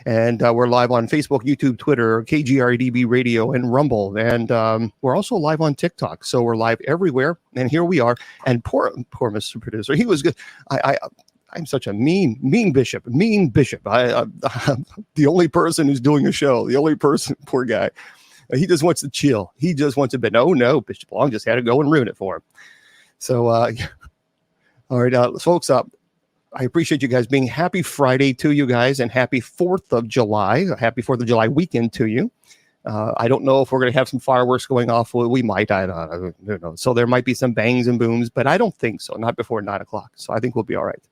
And we're live on Facebook, YouTube, Twitter, KGRDB Radio, and Rumble. And we're also live on TikTok. So we're live everywhere. And here we are. And poor Mr. Producer, he was good. I'm such a mean bishop. I'm the only person who's doing a show. The only person, poor guy. He just wants to chill. He just wants to be. No, Bishop Long just had to go and ruin it for him. So, all right, folks, I appreciate you guys being. Happy Friday to you guys, and happy 4th of July. Happy 4th of July weekend to you. I don't know if we're going to have some fireworks going off. Well, we might. I don't know. So there might be some bangs and booms, but I don't think so. Not before 9 o'clock. So I think we'll be all right.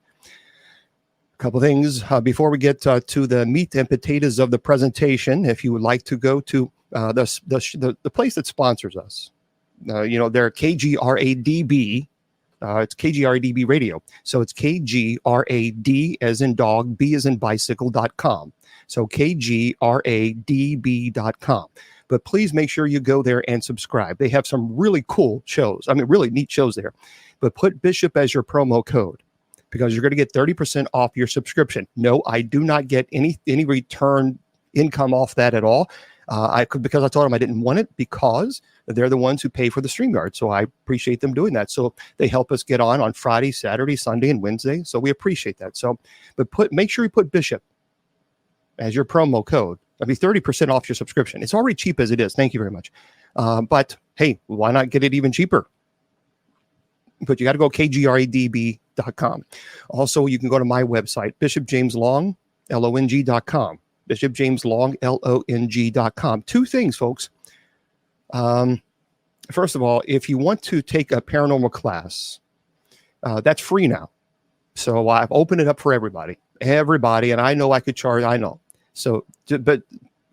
A couple things before we get to the meat and potatoes of the presentation. If you would like to go to the place that sponsors us, they're KGRADB. It's KGRADB Radio. So it's KGRAD as in dog, B as in bicycle.com. So KGRADB.com. But please make sure you go there and subscribe. They have some really cool shows. I mean, really neat shows there. But put Bishop as your promo code, because you're going to get 30% off your subscription. No, I do not get any return income off that at all. Because I told them I didn't want it, because they're the ones who pay for the StreamYard. So I appreciate them doing that. So they help us get on Friday, Saturday, Sunday, and Wednesday. So we appreciate that. So, but make sure you put Bishop as your promo code. That'll be 30% off your subscription. It's already cheap as it is. Thank you very much. But hey, why not get it even cheaper? But you got to go KGRADB.com. Also, you can go to my website, BishopJamesLong.com. BishopJamesLong.com. Two things, folks. First of all, if you want to take a paranormal class, that's free now. So I've opened it up for everybody, and I know I could charge. I know. So, but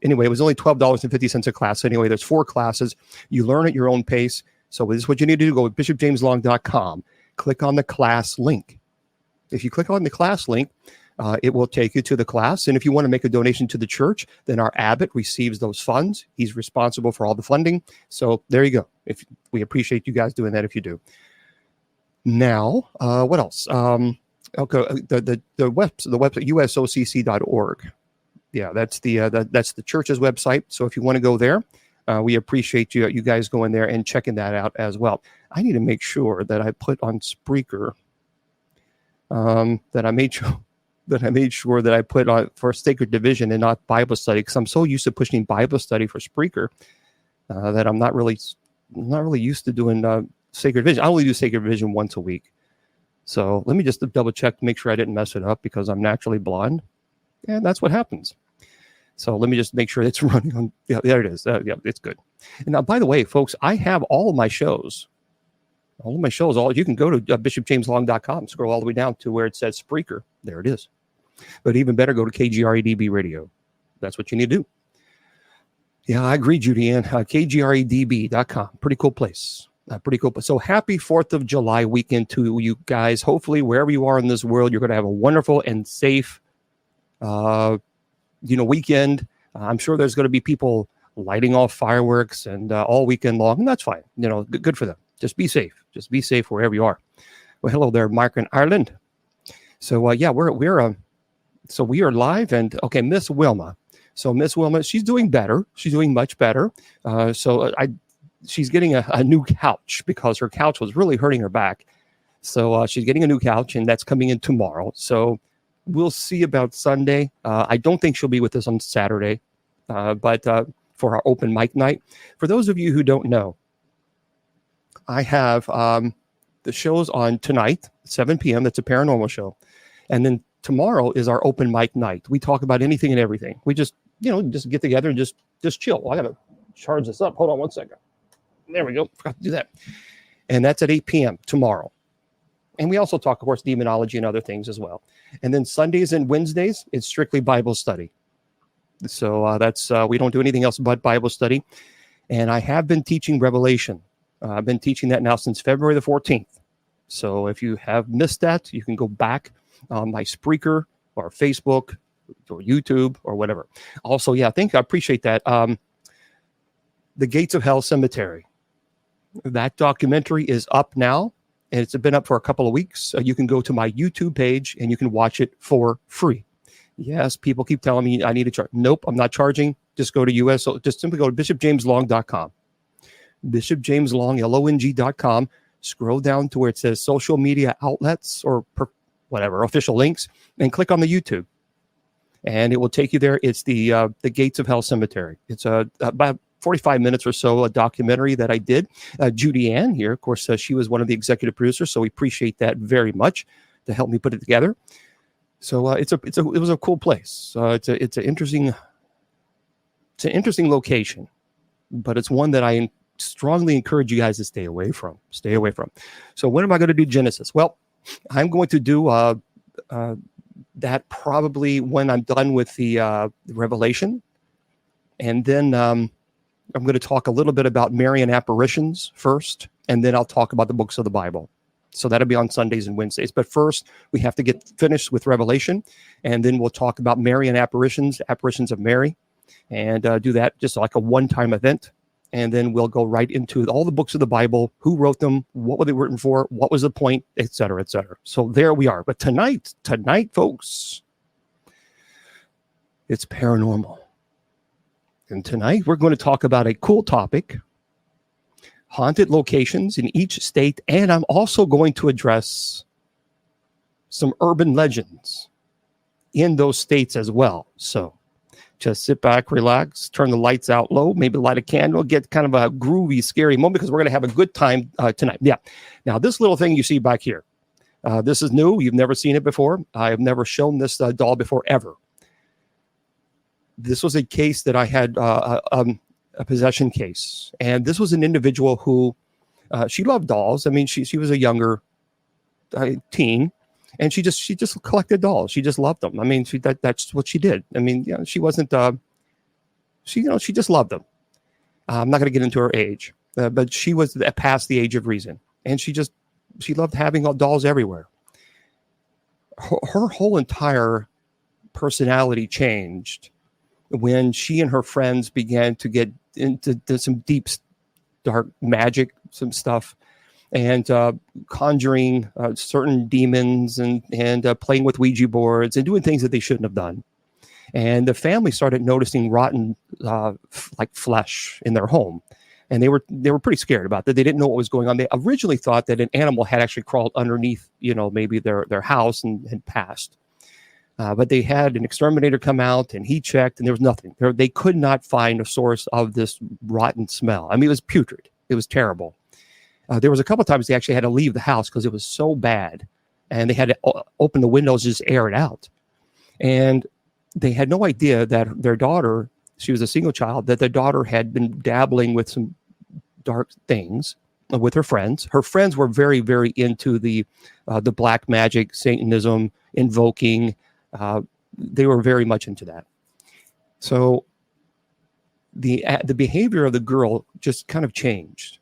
anyway, it was only $12.50 a class. Anyway, there's 4 classes. You learn at your own pace. So this is what you need to do. Go to BishopJamesLong.com. Click on the class link. If you click on the class link, it will take you to the class. And if you want to make a donation to the church, then our abbot receives those funds. He's responsible for all the funding. So there you go. If we appreciate you guys doing that if you do. Now, what else? Okay, the website usocc.org. Yeah, that's the church's website. So if you want to go there, we appreciate you guys going there and checking that out as well. I need to make sure that I put on Spreaker that I made sure that I put on for Sacred Division and not Bible study, because I'm so used to pushing Bible study for Spreaker that I'm not really used to doing Sacred Division. I only do Sacred Division once a week. So let me just double check to make sure I didn't mess it up, because I'm naturally blind, and that's what happens. So let me just make sure it's running on. Yeah, there it is. Yeah, it's good. And now, by the way, folks, I have all of my shows. You can go to BishopJamesLong.com, scroll all the way down to where it says Spreaker. There it is. But even better, go to KGRADB Radio. That's what you need to do. Yeah, I agree, Judy Ann. KGRADB.com. Pretty cool place. So happy 4th of July weekend to you guys. Hopefully, wherever you are in this world, you're going to have a wonderful and safe weekend. I'm sure there's going to be people lighting off fireworks and all weekend long, and that's fine. Good for them. Just be safe. Just be safe wherever you are. Well, hello there, Mark in Ireland. So we are live, and okay, Miss Wilma. So Miss Wilma, she's doing better. She's doing much better. She's getting a new couch, because her couch was really hurting her back. So she's getting a new couch, and that's coming in tomorrow. So we'll see about Sunday. I don't think she'll be with us on Saturday, but for our open mic night. For those of you who don't know, I have the shows on tonight, 7 p.m. That's a paranormal show. And then tomorrow is our open mic night. We talk about anything and everything. We just get together and just chill. Well, I got to charge this up. Hold on one second. There we go. Forgot to do that. And that's at 8 p.m. tomorrow. And we also talk, of course, demonology and other things as well. And then Sundays and Wednesdays, it's strictly Bible study. So that's we don't do anything else but Bible study. And I have been teaching Revelation. I've been teaching that now since February the 14th. So if you have missed that, you can go back on my Spreaker or Facebook or YouTube or whatever. Also, I appreciate that. The Gates of Hell Cemetery. That documentary is up now, and it's been up for a couple of weeks. You can go to my YouTube page and you can watch it for free. Yes, people keep telling me I need to charge. Nope, I'm not charging. Just go to US. Just simply go to bishopjameslong.com. bishopjameslong.com. Scroll down to where it says social media outlets or whatever, official links, and click on the YouTube. And it will take you there. It's the Gates of Hell Cemetery. It's about 45 minutes or so, a documentary that I did. Judy Ann here, of course, she was one of the executive producers, so we appreciate that very much to help me put it together. So it was a cool place. It's an interesting location, but it's one that I strongly encourage you guys to stay away from. So when am I going to do Genesis? Well, I'm going to do that probably when I'm done with the Revelation, and then I'm going to talk a little bit about Marian apparitions first, and then I'll talk about the books of the Bible. So that'll be on Sundays and Wednesdays. But first, we have to get finished with Revelation, and then we'll talk about Marian apparitions of Mary, and do that just like a one-time event. And then we'll go right into all the books of the Bible, who wrote them, what were they written for, what was the point, et cetera, et cetera. So there we are. But tonight, folks, it's paranormal. And tonight we're going to talk about a cool topic, haunted locations in each state, and I'm also going to address some urban legends in those states as well. So just sit back, relax, turn the lights out low, maybe light a candle, get kind of a groovy, scary moment, because we're going to have a good time tonight. Yeah. Now, this little thing you see back here, this is new. You've never seen it before. I have never shown this doll before, ever. This was a case that I had, a possession case. And this was an individual who, she loved dolls. I mean, she was a younger teen. And she just collected dolls. She just loved them. I mean, that's what she did. I mean, she wasn't. She just loved them. I'm not going to get into her age, but she was past the age of reason, and she loved having dolls everywhere. Her whole entire personality changed when she and her friends began to get into some deep, dark magic, some stuff. And conjuring certain demons and playing with Ouija boards and doing things that they shouldn't have done. And the family started noticing rotten like flesh in their home. And they were pretty scared about that. They didn't know what was going on. They originally thought that an animal had actually crawled underneath, maybe their house and had passed. But they had an exterminator come out, and he checked, and there was nothing. They could not find a source of this rotten smell. I mean, it was putrid. It was terrible. There was a couple of times they actually had to leave the house because it was so bad, and they had to open the windows, just air it out. And they had no idea that their daughter, she was a single child, that their daughter had been dabbling with some dark things with her friends. Her friends were very, very into the black magic, Satanism, invoking. They were very much into that. So the behavior of the girl just kind of changed.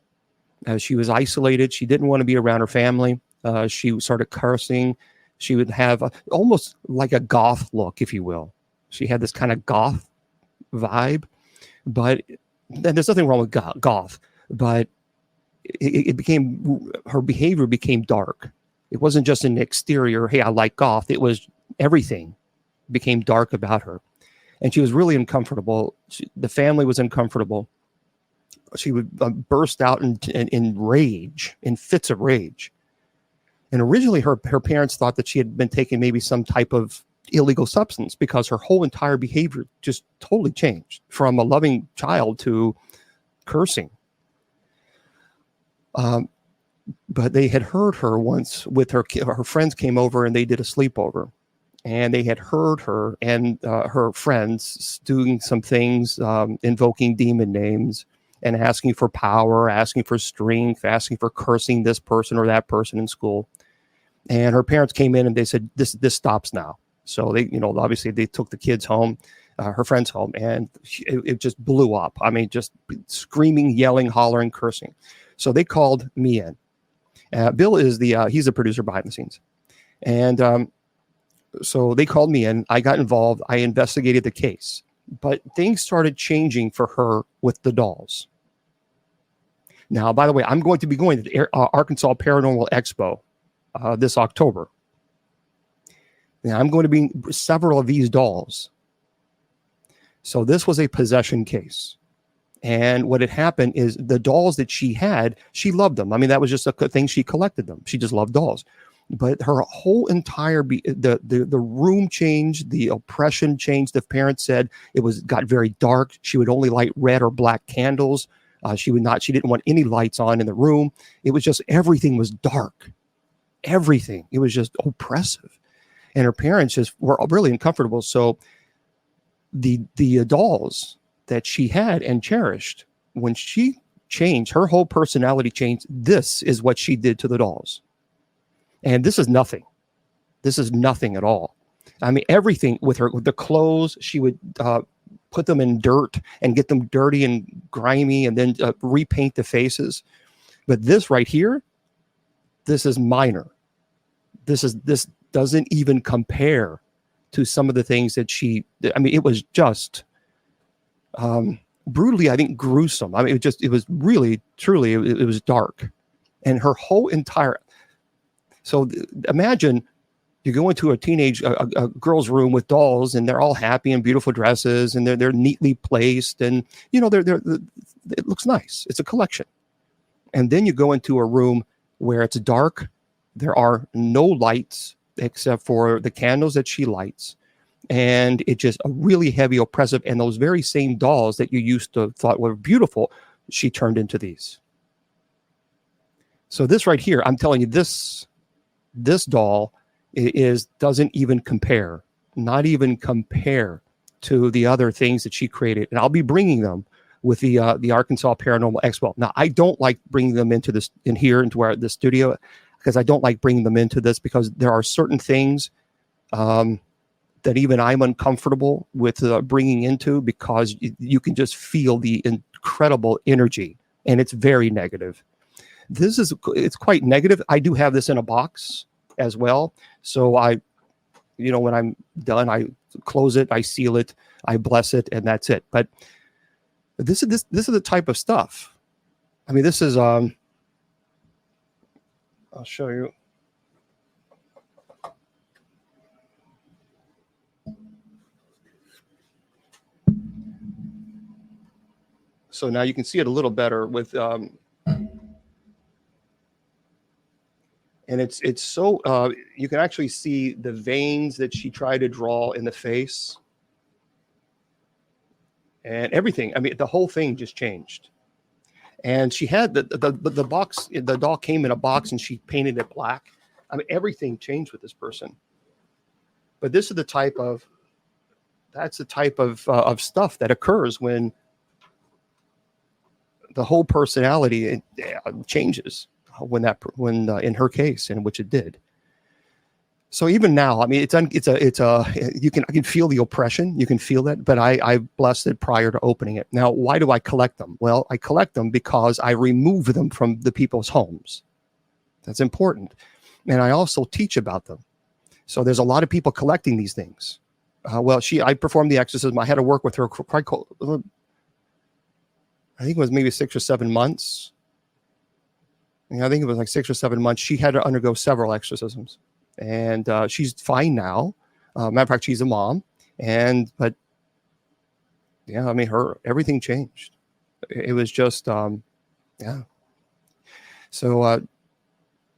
She was isolated. She didn't want to be around her family. She started cursing. She would have almost like a goth look, if you will. She had this kind of goth vibe, but and there's nothing wrong with goth, but her behavior became dark. It wasn't just an exterior, hey, I like goth. It was everything became dark about her. And she was really uncomfortable. The family was uncomfortable. She would burst out in rage, in fits of rage. And originally her parents thought that she had been taking maybe some type of illegal substance, because her whole entire behavior just totally changed from a loving child to cursing. But they had heard her once with her friends came over and they did a sleepover. And they had heard her and her friends doing some things, invoking demon names, and asking for power, asking for strength, asking for cursing this person or that person in school. And her parents came in and they said, this stops now. So they, obviously they took the kids home, her friends home, and it just blew up. I mean, just screaming, yelling, hollering, cursing. So they called me in. Bill is he's a producer behind the scenes. And so they called me in. I got involved. I investigated the case. But things started changing for her with the dolls. Now, by the way, I'm going to be going to the Arkansas Paranormal Expo this October. Now, I'm going to be several of these dolls. So this was a possession case. And what had happened is the dolls that she had, she loved them. I mean, that was just a thing. She collected them. She just loved dolls. But her whole entire the room changed, the oppression changed. The parents said got very dark. She would only light red or black candles. She didn't want any lights on in the room. It was just, everything was dark. Everything. It was just oppressive. And her parents just were really uncomfortable. So the dolls that she had and cherished, when she changed, her whole personality changed. This is what she did to the dolls. And this is nothing. This is nothing at all. I mean, everything with her, with the clothes, she would put them in dirt and get them dirty and grimy and then repaint the faces. But this right here, this is minor. This doesn't even compare to some of the things that it was just brutally, I think, gruesome. I mean, it was really, truly, it was dark. And her whole entire, so imagine you go into a girl's room with dolls, and they're all happy in beautiful dresses, and they're neatly placed, and it looks nice. It's a collection. And then you go into a room where it's dark. There are no lights except for the candles that she lights. And it's just a really heavy, oppressive, and those very same dolls that you used to thought were beautiful, she turned into these. So this right here, I'm telling you, this doll doesn't even compare, not even compare to the other things that she created. And I'll be bringing them with the Arkansas Paranormal Expo. Now, I don't like bringing them into the studio, because I don't like bringing them into this, because there are certain things that even I'm uncomfortable with bringing into, because you can just feel the incredible energy, and it's very negative. It's quite negative. I do have this in a box as well. So when I'm done, I close it, I seal it, I bless it, and that's it. But this is the type of stuff. I mean, this is, I'll show you. So now you can see it a little better with, and it's so, you can actually see the veins that she tried to draw in the face and everything. I mean, the whole thing just changed. And she had the box, the doll came in a box, and she painted it black. I mean, everything changed with this person. But this is the type of stuff that occurs when the whole personality changes, when in her case, in which it did. So even now, I mean, I can feel the oppression. You can feel that, but I blessed it prior to opening it. Now, why do I collect them? Well, I collect them because I remove them from the people's homes. That's important. And I also teach about them. So there's a lot of people collecting these things. I performed the exorcism. I had to work with her quite, I think it was maybe 6 or 7 months. I think it was like 6 or 7 months. She had to undergo several exorcisms. And she's fine now. Matter of fact, she's a mom. But yeah, I mean, everything changed. It was just, yeah. So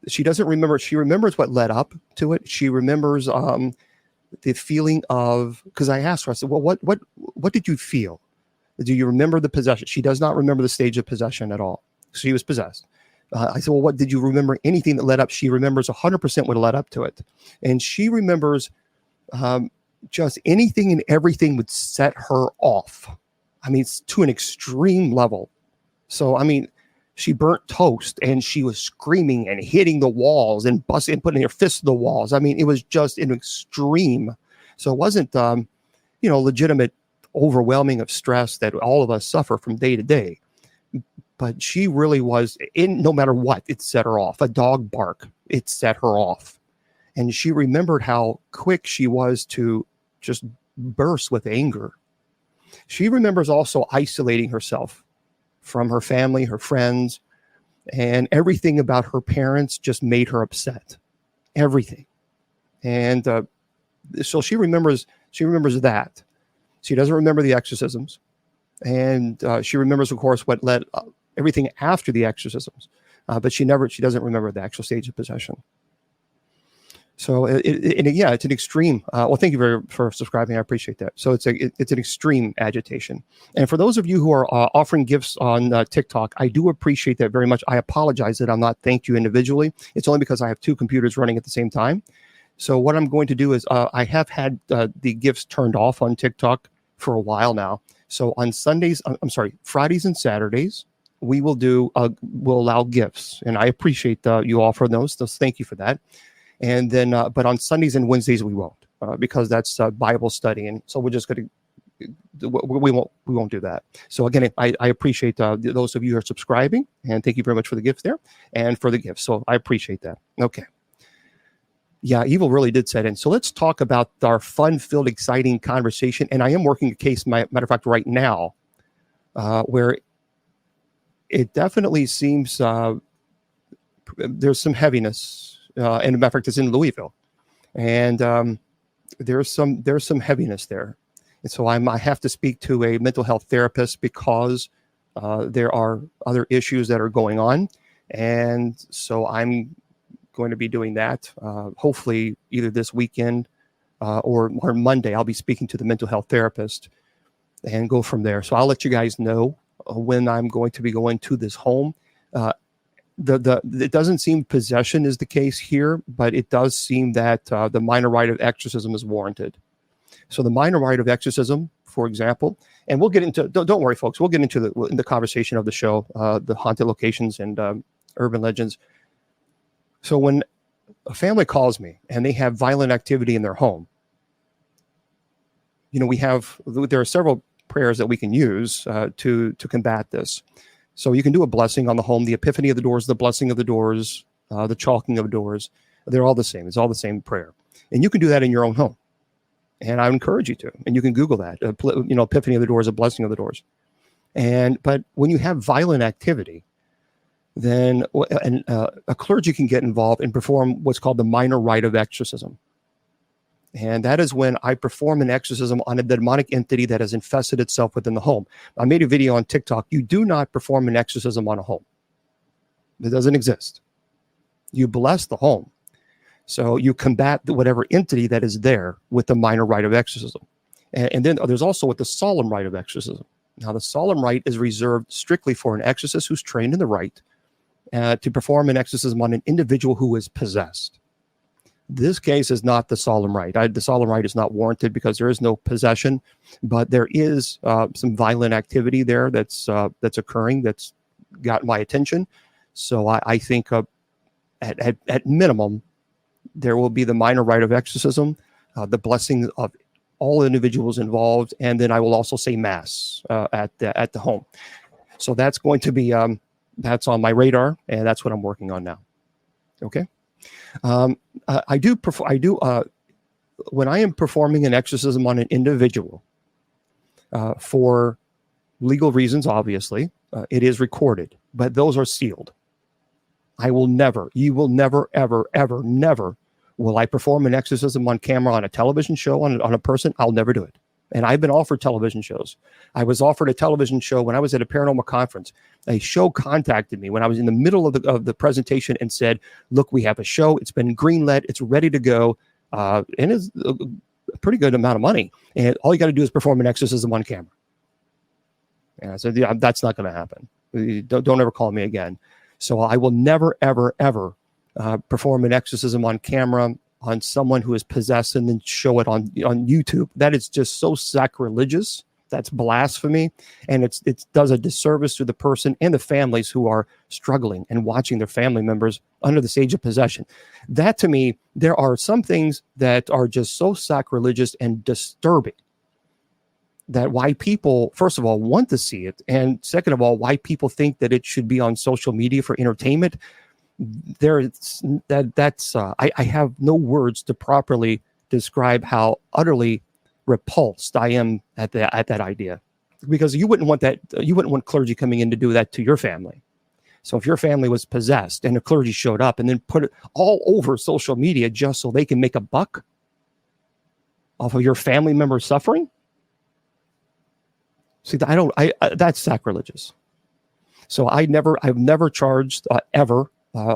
she doesn't remember. She remembers what led up to it. She remembers the feeling of, because I asked her, I said, well, what did you feel? Do you remember the possession? She does not remember the stage of possession at all. She was possessed. I said, well, what did you remember? Anything that led up? She remembers 100% what led up to it. And she remembers just anything and everything would set her off. I mean, it's to an extreme level. So, I mean, she burnt toast, and she was screaming and hitting the walls and busting and putting her fists to the walls. I mean, it was just an extreme. So it wasn't, legitimate overwhelming of stress that all of us suffer from day to day. But she really was, no matter what, it set her off. A dog bark, it set her off. And she remembered how quick she was to just burst with anger. She remembers also isolating herself from her family, her friends, and everything about her parents just made her upset. Everything. And so she remembers that. She doesn't remember the exorcisms, and she remembers, of course, what led everything after the exorcisms, but she doesn't remember the actual stage of possession. So it's an extreme. Well, thank you for subscribing. I appreciate that. So it's an extreme agitation. And for those of you who are offering gifts on TikTok, I do appreciate that very much. I apologize that I'm not thanked you individually. It's only because I have two computers running at the same time. So what I'm going to do is I have had the gifts turned off on TikTok for a while now. So on Fridays and Saturdays, we will we'll allow gifts, and I appreciate you all for those. So thank you for that. And then, but on Sundays and Wednesdays we won't, because that's Bible study, and so we're just going to we won't do that. So again, I appreciate those of you who are subscribing, and thank you very much for the gifts there and for the gifts. So I appreciate that. Okay. Yeah, Evil really did set in. So let's talk about our fun-filled, exciting conversation. And I am working a case, matter of fact, right now, where it definitely seems there's some heaviness. And matter of fact, it's in Louisville, and there's some heaviness there, and so I have to speak to a mental health therapist because there are other issues that are going on, and so I'm going to be doing that. Hopefully, either this weekend or Monday, I'll be speaking to the mental health therapist and go from there. So I'll let you guys know when I'm going to be going to this home. It doesn't seem possession is the case here, but it does seem that the minor rite of exorcism is warranted. So the minor rite of exorcism, for example, and we'll get into, don't worry, folks, we'll get into the conversation of the show, the haunted locations and urban legends. So when a family calls me and they have violent activity in their home, there are several prayers that we can use to combat this. So you can do a blessing on the home, the epiphany of the doors, the blessing of the doors, the chalking of doors. They're all the same. It's all the same prayer. And you can do that in your own home. And I encourage you to. And you can Google that, epiphany of the doors, a blessing of the doors. But when you have violent activity, then a clergy can get involved and perform what's called the minor rite of exorcism. And that is when I perform an exorcism on a demonic entity that has infested itself within the home. I made a video on TikTok. You do not perform an exorcism on a home. It doesn't exist. You bless the home. So you combat whatever entity that is there with the minor rite of exorcism. And then there's also what the solemn rite of exorcism. Now, the solemn rite is reserved strictly for an exorcist who's trained in the rite to perform an exorcism on an individual who is possessed. This case is not the solemn rite. The solemn rite is not warranted because there is no possession, but there is some violent activity there that's occurring that's got my attention. So I think at minimum, there will be the minor rite of exorcism, the blessing of all individuals involved, and then I will also say mass at the home. So that's going to be that's on my radar, and that's what I'm working on now. Okay. I do when I am performing an exorcism on an individual for legal reasons, obviously, it is recorded, but those are sealed. You will never, ever, ever, never will I perform an exorcism on camera on a television show on a person. I'll never do it. And I've been offered television shows. I was offered a television show when I was at a paranormal conference. A show contacted me when I was in the middle of the presentation and said, look, we have a show. It's been greenlit. It's ready to go. And it's a pretty good amount of money. And all you got to do is perform an exorcism on camera. And I said, yeah, that's not going to happen. Don't ever call me again. So I will never, ever, ever perform an exorcism on camera on someone who is possessed and then show it on YouTube. That is just so sacrilegious. That's blasphemy. And it does a disservice to the person and the families who are struggling and watching their family members under the stage of possession. That, to me, there are some things that are just so sacrilegious and disturbing that why people, first of all, want to see it. And second of all, why people think that it should be on social media for entertainment. I have no words to properly describe how utterly repulsed I am at that idea, because you wouldn't want clergy coming in to do that to your family. So if your family was possessed and the clergy showed up and then put it all over social media just so they can make a buck, off of your family member suffering? See, that's sacrilegious. So I've never charged ever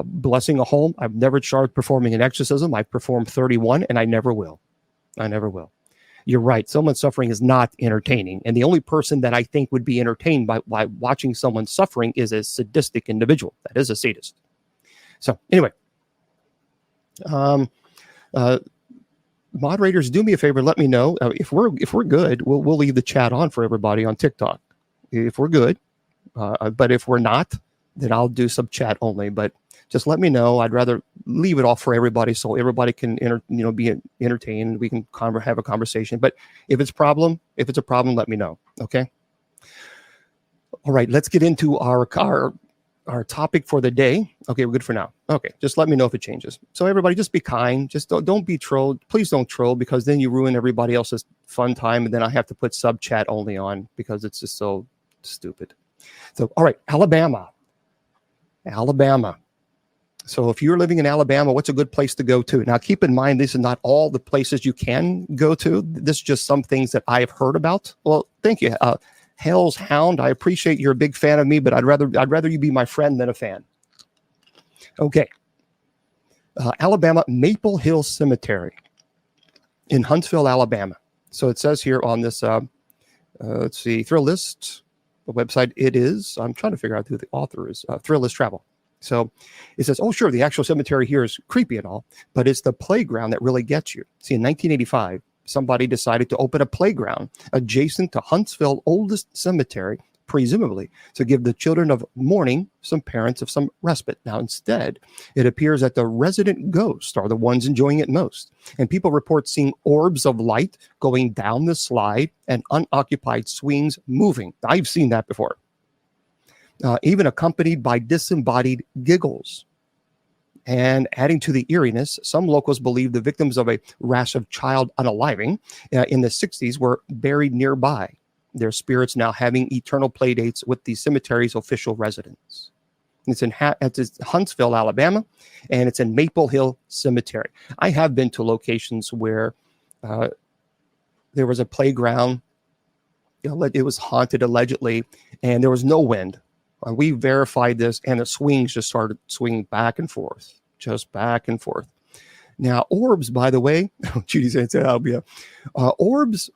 blessing a home. I've never charged performing an exorcism. I've performed 31, and I never will. I never will. You're right. Someone suffering is not entertaining. And the only person that I think would be entertained by watching someone suffering is a sadistic individual. That is a sadist. So anyway, moderators, do me a favor. Let me know if we're good. We'll leave the chat on for everybody on TikTok. If we're good, but if we're not, then I'll do some chat only. But just let me know. I'd rather leave it off for everybody so everybody can be entertained. We can have a conversation. But if it's a problem, let me know. Okay. All right. Let's get into our topic for the day. Okay, we're good for now. Okay, just let me know if it changes. So everybody, just be kind. Just don't be trolled. Please don't troll, because then you ruin everybody else's fun time, and then I have to put sub chat only on because it's just so stupid. So, all right, Alabama. So if you're living in Alabama, what's a good place to go to? Now, keep in mind, these are not all the places you can go to. This is just some things that I have heard about. Well, thank you. Hell's Hound, I appreciate you're a big fan of me, but I'd rather you be my friend than a fan. Okay. Alabama Maple Hill Cemetery in Huntsville, Alabama. So it says here on this, let's see, Thrillist, the website, it is, I'm trying to figure out who the author is, Thrillist Travel. So it says, oh, sure, the actual cemetery here is creepy and all, but it's the playground that really gets you. See, in 1985, somebody decided to open a playground adjacent to Huntsville's oldest cemetery, presumably to give the children of mourning some parents of some respite. Now, instead, it appears that the resident ghosts are the ones enjoying it most. And people report seeing orbs of light going down the slide and unoccupied swings moving. I've seen that before. Even accompanied by disembodied giggles. And adding to the eeriness, some locals believe the victims of a rash of child unaliving in the 60s were buried nearby, their spirits now having eternal playdates with the cemetery's official residents. It's in Huntsville, Alabama, and it's in Maple Hill Cemetery. I have been to locations where there was a playground. It was haunted, allegedly, and there was no wind. We verified this, and the swings just started swinging back and forth, just back and forth. Now, orbs, by the way, Judy said, orbs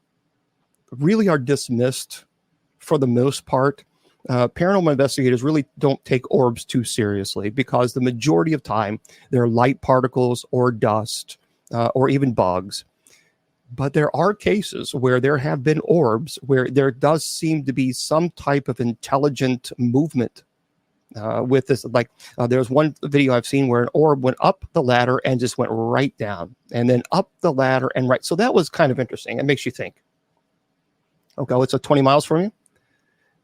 really are dismissed for the most part. Paranormal investigators really don't take orbs too seriously because the majority of time they're light particles or dust or even bugs. But there are cases where there have been orbs where there does seem to be some type of intelligent movement with this. Like there's one video I've seen where an orb went up the ladder and just went right down, and then up the ladder and right. So that was kind of interesting. It makes you think. Okay, it's 20 miles from you.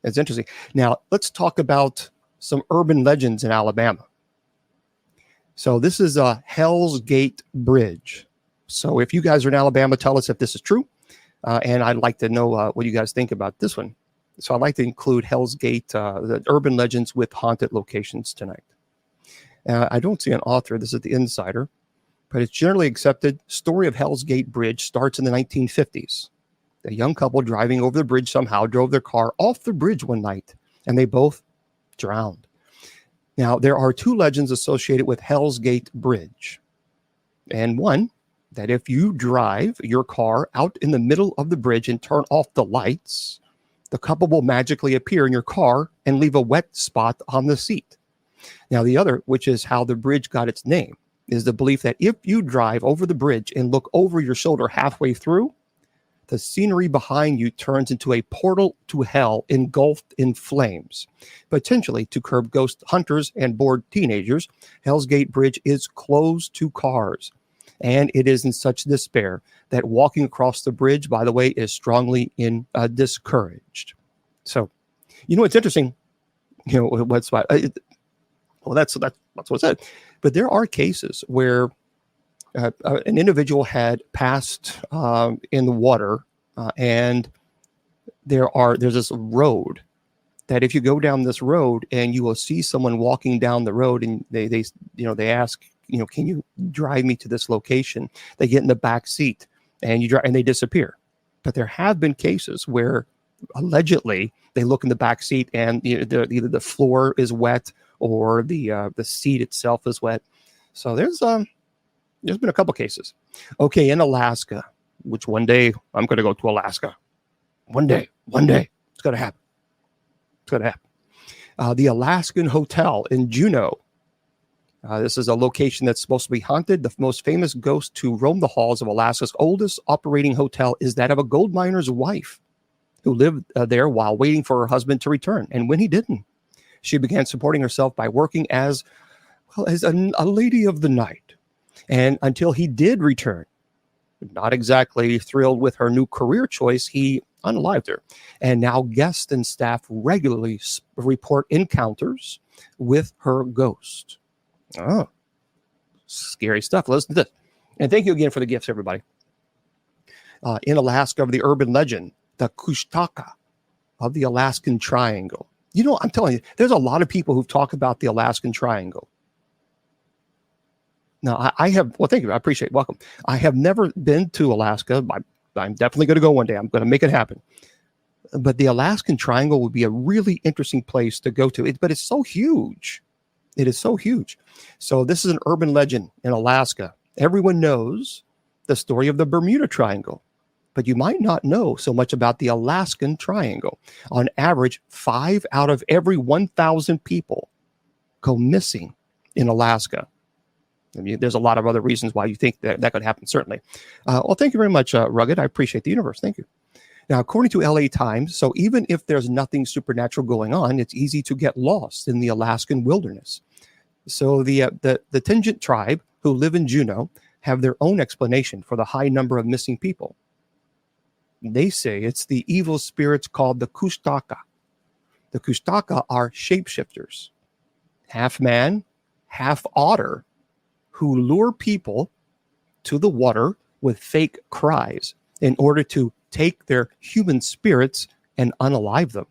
It's interesting. Now let's talk about some urban legends in Alabama. So this is a Hell's Gate Bridge. So if you guys are in Alabama, tell us if this is true. And I'd like to know what you guys think about this one. So I'd like to include Hell's Gate, the urban legends with haunted locations tonight. I don't see an author. This is the Insider. But it's generally accepted. Story of Hell's Gate Bridge starts in the 1950s. A young couple driving over the bridge somehow drove their car off the bridge one night, and they both drowned. Now, there are two legends associated with Hell's Gate Bridge. And one, that if you drive your car out in the middle of the bridge and turn off the lights, the couple will magically appear in your car and leave a wet spot on the seat. Now, the other, which is how the bridge got its name, is the belief that if you drive over the bridge and look over your shoulder halfway through, the scenery behind you turns into a portal to hell engulfed in flames. Potentially to curb ghost hunters and bored teenagers, Hell's Gate Bridge is closed to cars. And it is in such despair that walking across the bridge, by the way, is strongly discouraged. So, it's interesting. That's what's said. But there are cases where an individual had passed in the water, and there's this road that if you go down this road and you will see someone walking down the road, and they ask, can you drive me to this location? They get in the back seat and you drive and they disappear. But there have been cases where allegedly they look in the back seat and either the floor is wet or the seat itself is wet. So there's been a couple cases. Okay, in Alaska, which one day I'm going to go to Alaska. One day, it's going to happen. It's going to happen. The Alaskan Hotel in Juneau. This is a location that's supposed to be haunted. The most famous ghost to roam the halls of Alaska's oldest operating hotel is that of a gold miner's wife who lived there while waiting for her husband to return. And when he didn't, she began supporting herself by working as a lady of the night. And until he did return, not exactly thrilled with her new career choice, he unalived her. And now guests and staff regularly report encounters with her ghost. Oh, scary stuff. Listen to this. And thank you again for the gifts, everybody. In Alaska, the urban legend, the Kushtaka of the Alaskan Triangle. You know, I'm telling you, there's a lot of people who've talked about the Alaskan Triangle. Now, I have, well, thank you. I appreciate it. Welcome. I have never been to Alaska. I'm definitely going to go one day. I'm going to make it happen. But the Alaskan Triangle would be a really interesting place to go to. But it's so huge. It is so huge. So this is an urban legend in Alaska. Everyone knows the story of the Bermuda Triangle, but you might not know so much about the Alaskan Triangle. On average, 5 out of every 1,000 people go missing in Alaska. I mean, there's a lot of other reasons why you think that could happen, certainly. Well, thank you very much, Rugged. I appreciate the universe. Thank you. Now, according to LA Times, so even if there's nothing supernatural going on, it's easy to get lost in the Alaskan wilderness. So the Tlingit tribe who live in Juneau have their own explanation for the high number of missing people. They say it's the evil spirits called the Kushtaka. The Kushtaka are shapeshifters, half man, half otter, who lure people to the water with fake cries in order to take their human spirits and unalive them.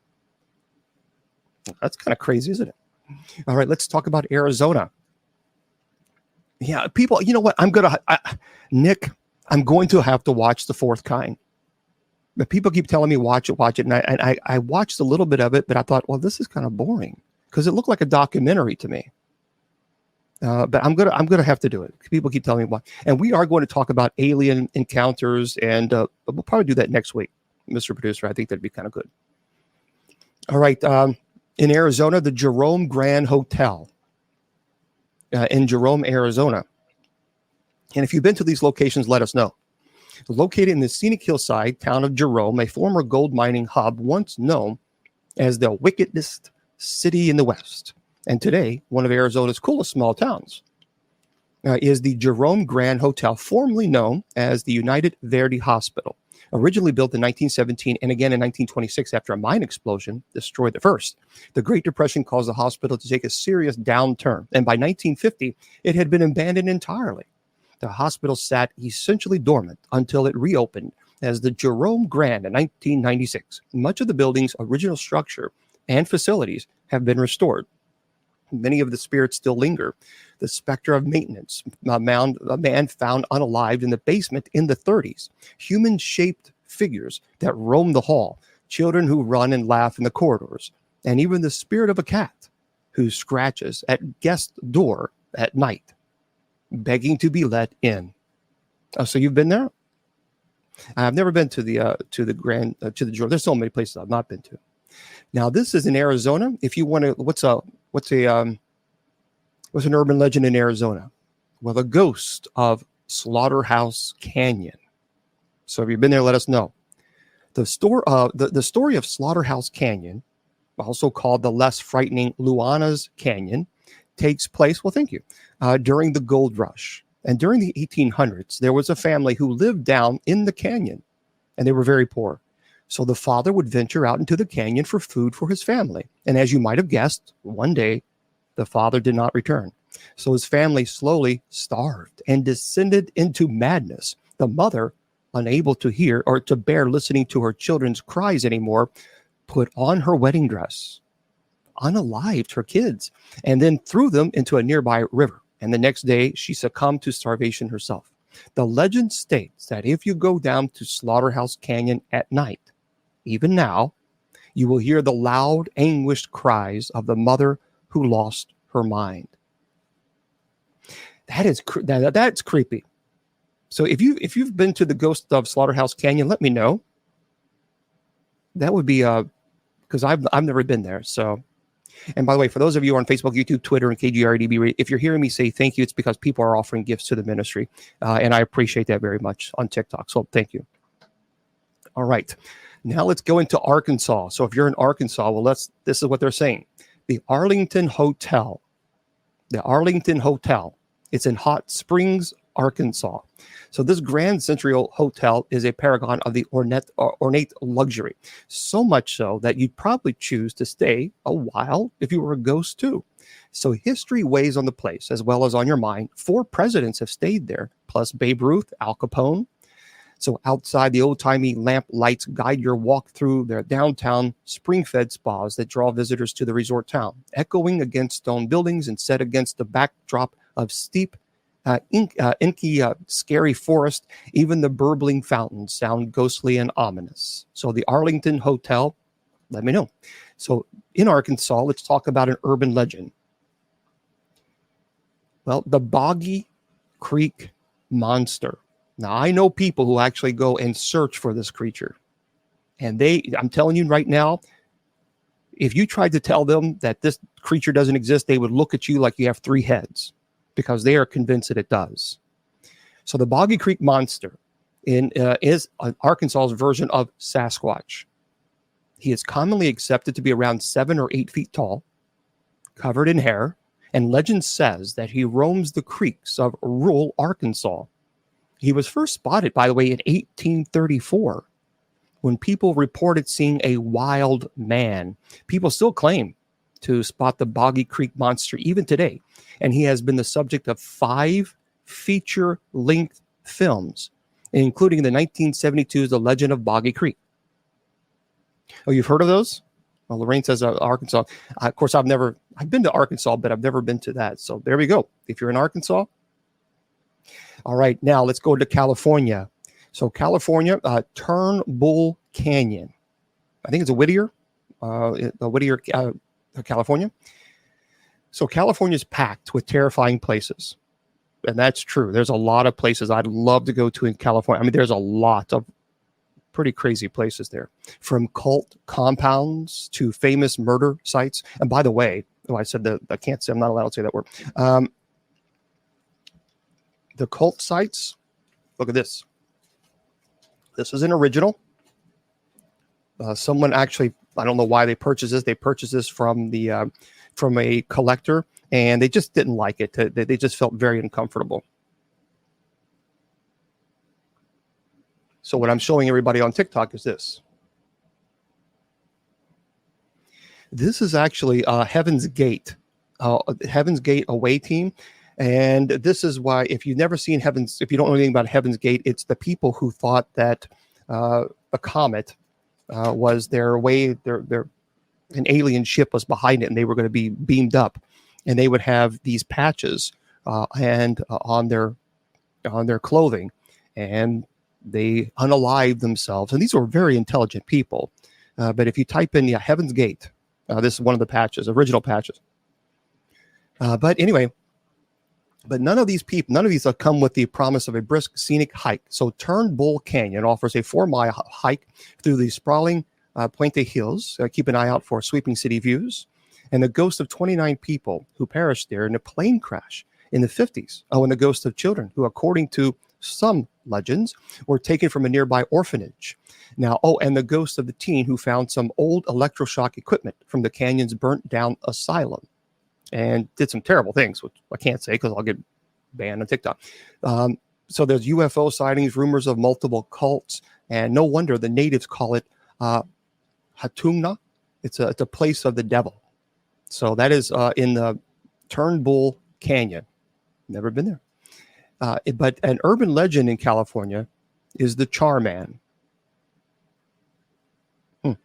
That's kind of crazy, isn't it? All right, let's talk about Arizona. Yeah, people, you know what? Nick, I'm going to have to watch The Fourth Kind. But people keep telling me watch it, and I watched a little bit of it, but I thought, well, this is kind of boring because it looked like a documentary to me. But I'm gonna have to do it. People keep telling me why, and we are going to talk about alien encounters, and we'll probably do that next week, Mr. Producer. I think that'd be kind of good. All right, in Arizona, the Jerome Grand Hotel in Jerome, Arizona. And if you've been to these locations, let us know. Located in the scenic hillside town of Jerome, a former gold mining hub once known as the wickedest city in the West. And today, one of Arizona's coolest small towns is the Jerome Grand Hotel, formerly known as the United Verdi Hospital. Originally built in 1917 and again in 1926 after a mine explosion destroyed the first. The Great Depression caused the hospital to take a serious downturn, and by 1950, it had been abandoned entirely. The hospital sat essentially dormant until it reopened as the Jerome Grand in 1996. Much of the building's original structure and facilities have been restored. Many of the spirits still linger. The specter of maintenance, a man found unalived in the basement in the 30s, human-shaped figures that roam the hall, children who run and laugh in the corridors, and even the spirit of a cat who scratches at guest door at night, begging to be let in. So you've been there? I've never been to the Georgia. There's so many places I've not been to. Now this is in Arizona. If you want to, what's an urban legend in Arizona? Well, the ghost of Slaughterhouse Canyon. So if you've been there, let us know. The story of Slaughterhouse Canyon, also called the less frightening Luana's Canyon, takes place, well, thank you, during the gold rush. And during the 1800s, there was a family who lived down in the canyon, and they were very poor. So the father would venture out into the canyon for food for his family. And as you might have guessed, one day, the father did not return. So his family slowly starved and descended into madness. The mother, unable to hear or to bear listening to her children's cries anymore, put on her wedding dress, unalived her kids, and then threw them into a nearby river. And the next day, she succumbed to starvation herself. The legend states that if you go down to Slaughterhouse Canyon at night, even now, you will hear the loud, anguished cries of the mother who lost her mind. That's creepy. So if you've been to the ghost of Slaughterhouse Canyon, let me know. That would be because I've never been there. So, and by the way, for those of you on Facebook, YouTube, Twitter, and KGRDB, if you're hearing me say thank you, it's because people are offering gifts to the ministry, and I appreciate that very much on TikTok. So thank you. All right, now let's go into Arkansas. So if you're in Arkansas, well, this is what they're saying: the Arlington Hotel. The Arlington Hotel. It's in Hot Springs, Arkansas. So this Grand Central Hotel is a paragon of the ornate luxury, so much so that you'd probably choose to stay a while if you were a ghost too. So history weighs on the place as well as on your mind. 4 presidents have stayed there, plus Babe Ruth, Al Capone. So outside, the old-timey lamp lights guide your walk through their downtown spring-fed spas that draw visitors to the resort town, echoing against stone buildings and set against the backdrop of steep, inky, scary forest. Even the burbling fountains sound ghostly and ominous. So the Arlington Hotel, let me know. So in Arkansas, let's talk about an urban legend. Well, the Boggy Creek Monster. Now, I know people who actually go and search for this creature. And I'm telling you right now, if you tried to tell them that this creature doesn't exist, they would look at you like you have 3 heads, because they are convinced that it does. So the Boggy Creek Monster is Arkansas's version of Sasquatch. He is commonly accepted to be around 7 or 8 feet tall, covered in hair, and legend says that he roams the creeks of rural Arkansas. He was first spotted, by the way, in 1834, when people reported seeing a wild man. People still claim to spot the Boggy Creek Monster even today, and he has been the subject of 5 feature-length films, including the 1972's The Legend of Boggy Creek. Oh, you've heard of those? Well, Lorraine says Arkansas. Of course, I've been to Arkansas, but I've never been to that. So there we go. If you're in Arkansas. All right, now let's go to California. So California, Turnbull Canyon. I think it's a Whittier, California. So California is packed with terrifying places. And that's true. There's a lot of places I'd love to go to in California. I mean, there's a lot of pretty crazy places there, from cult compounds to famous murder sites. And by the way, I said that I can't say, I'm not allowed to say that word. The cult sites, look at this. This is an original. Someone actually, I don't know why they purchased this. They purchased this from a collector, and they just didn't like it. They just felt very uncomfortable. So what I'm showing everybody on TikTok is this. This is actually Heaven's Gate away team. And this is why, if you've never seen if you don't know anything about Heaven's Gate, it's the people who thought that a comet was their way, an alien ship was behind it, and they were going to be beamed up, and they would have these patches and on their clothing, and they unalived themselves. And these were very intelligent people. But if you type in Heaven's Gate, this is one of the patches, original patches. But anyway. But none of these come with the promise of a brisk scenic hike. So Turnbull Canyon offers a 4-mile hike through the sprawling Puente Hills. Keep an eye out for sweeping city views. And the ghost of 29 people who perished there in a plane crash in the 50s. Oh, and the ghost of children who, according to some legends, were taken from a nearby orphanage. Now, and the ghost of the teen who found some old electroshock equipment from the canyon's burnt down asylum. And did some terrible things, which I can't say because I'll get banned on TikTok. So there's UFO sightings, rumors of multiple cults, and no wonder the natives call it Hatumna. It's a place of the devil. So that is in the Turnbull Canyon. Never been there. But an urban legend in California is the Charman. The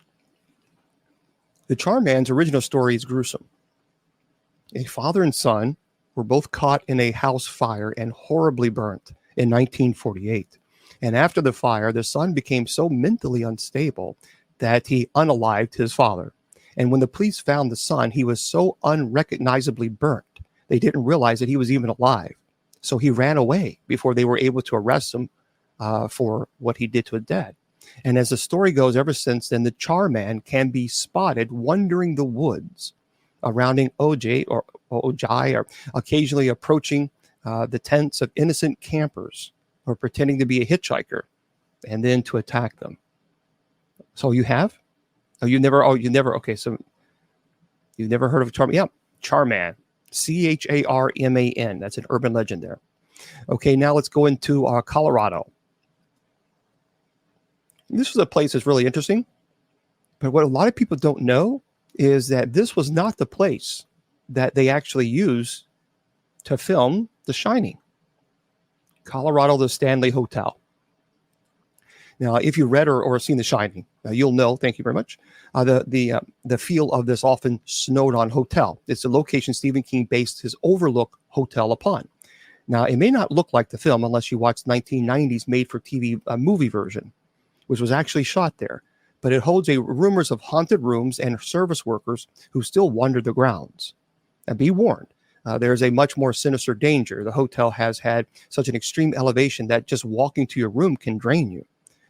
Charman's original story is gruesome. A father and son were both caught in a house fire and horribly burnt in 1948. And after the fire, the son became so mentally unstable that he unalived his father. And when the police found the son, he was so unrecognizably burnt, they didn't realize that he was even alive. So he ran away before they were able to arrest him for what he did to his dad. And as the story goes, ever since then, the charman can be spotted wandering the woods, surrounding Ojai or occasionally approaching the tents of innocent campers or pretending to be a hitchhiker and then to attack them. So you have? You never. Okay, so you've never heard of Charman? Yeah, Charman. Charman. That's an urban legend there. Okay, now let's go into Colorado. This is a place that's really interesting. But what a lot of people don't know is that this was not the place that they actually used to film The Shining. Colorado, the Stanley Hotel. Now, if you read or seen The Shining, you'll know, thank you very much, the feel of this often snowed-on hotel. It's the location Stephen King based his Overlook Hotel upon. Now, it may not look like the film unless you watch the 1990s made-for-TV movie version, which was actually shot there. But it holds rumors of haunted rooms and service workers who still wander the grounds. And be warned, there's a much more sinister danger. The hotel has had such an extreme elevation that just walking to your room can drain you.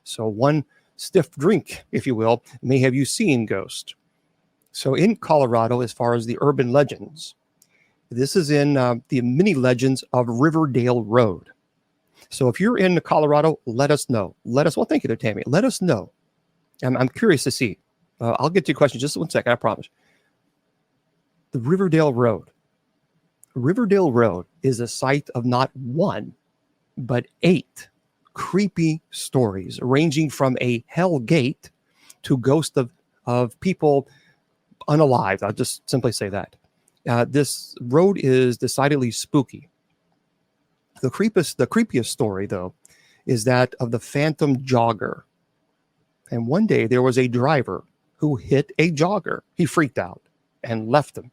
So one stiff drink, if you will, may have you seen ghosts. So in Colorado, as far as the urban legends, this is in the mini legends of Riverdale Road. So if you're in Colorado, let us know. Well, thank you there, Tammy. Let us know. I'm curious to see. I'll get to your question just 1 second, I promise. The Riverdale Road. Riverdale Road is a site of not one, but 8 creepy stories, ranging from a hell gate to ghosts of people unalive. I'll just simply say that. This road is decidedly spooky. The creepiest story, though, is that of the phantom jogger. And one day there was a driver who hit a jogger. He freaked out and left him.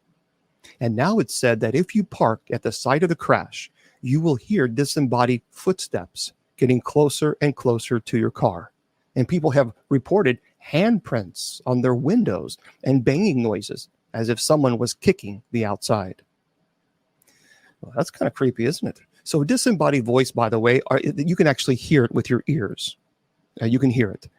And now it's said that if you park at the site of the crash, you will hear disembodied footsteps getting closer and closer to your car. And people have reported handprints on their windows and banging noises as if someone was kicking the outside. Well, that's kind of creepy, isn't it? So disembodied voice, by the way, you can actually hear it with your ears. You can hear it.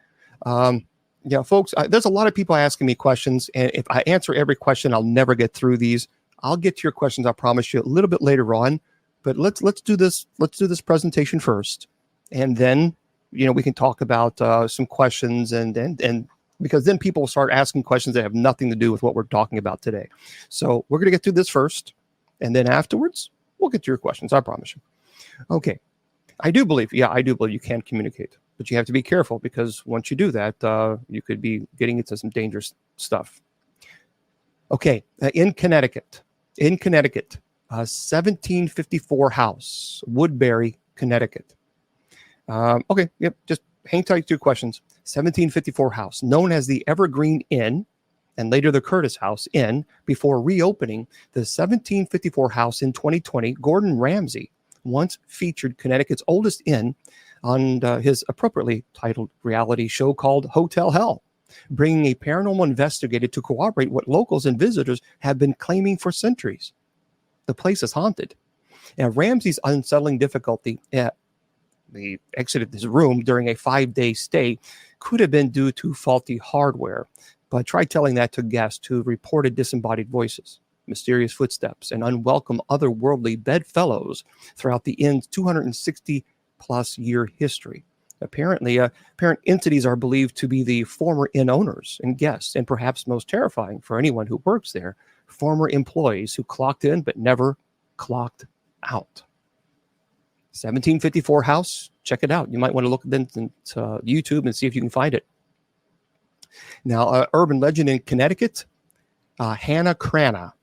Yeah, folks, there's a lot of people asking me questions, and if I answer every question, I'll never get through these. I'll get to your questions, I promise you, a little bit later on. But let's do this. Let's do this presentation first, and then we can talk about some questions, and because then people will start asking questions that have nothing to do with what we're talking about today. So we're going to get through this first, and then afterwards we'll get to your questions. I promise you. Okay, I do believe you can communicate. But you have to be careful because once you do that, you could be getting into some dangerous stuff. Okay, in Connecticut, 1754 house, Woodbury, Connecticut. Okay, yep, just hang tight to questions. 1754 house, known as the Evergreen Inn, and later the Curtis House Inn, before reopening the 1754 house in 2020, Gordon Ramsay once featured Connecticut's oldest inn on his appropriately titled reality show called Hotel Hell, bringing a paranormal investigator to corroborate what locals and visitors have been claiming for centuries. The place is haunted. And Ramsay's unsettling difficulty at the exit of his room during a 5-day stay could have been due to faulty hardware, but try telling that to guests who reported disembodied voices, mysterious footsteps, and unwelcome otherworldly bedfellows throughout the inn's 260-plus year history. Apparently, apparent entities are believed to be the former inn owners and guests, and perhaps most terrifying for anyone who works there, former employees who clocked in but never clocked out. 1754 house, check it out. You might want to look into YouTube and see if you can find it. Now, urban legend in Connecticut, Hannah Cranna.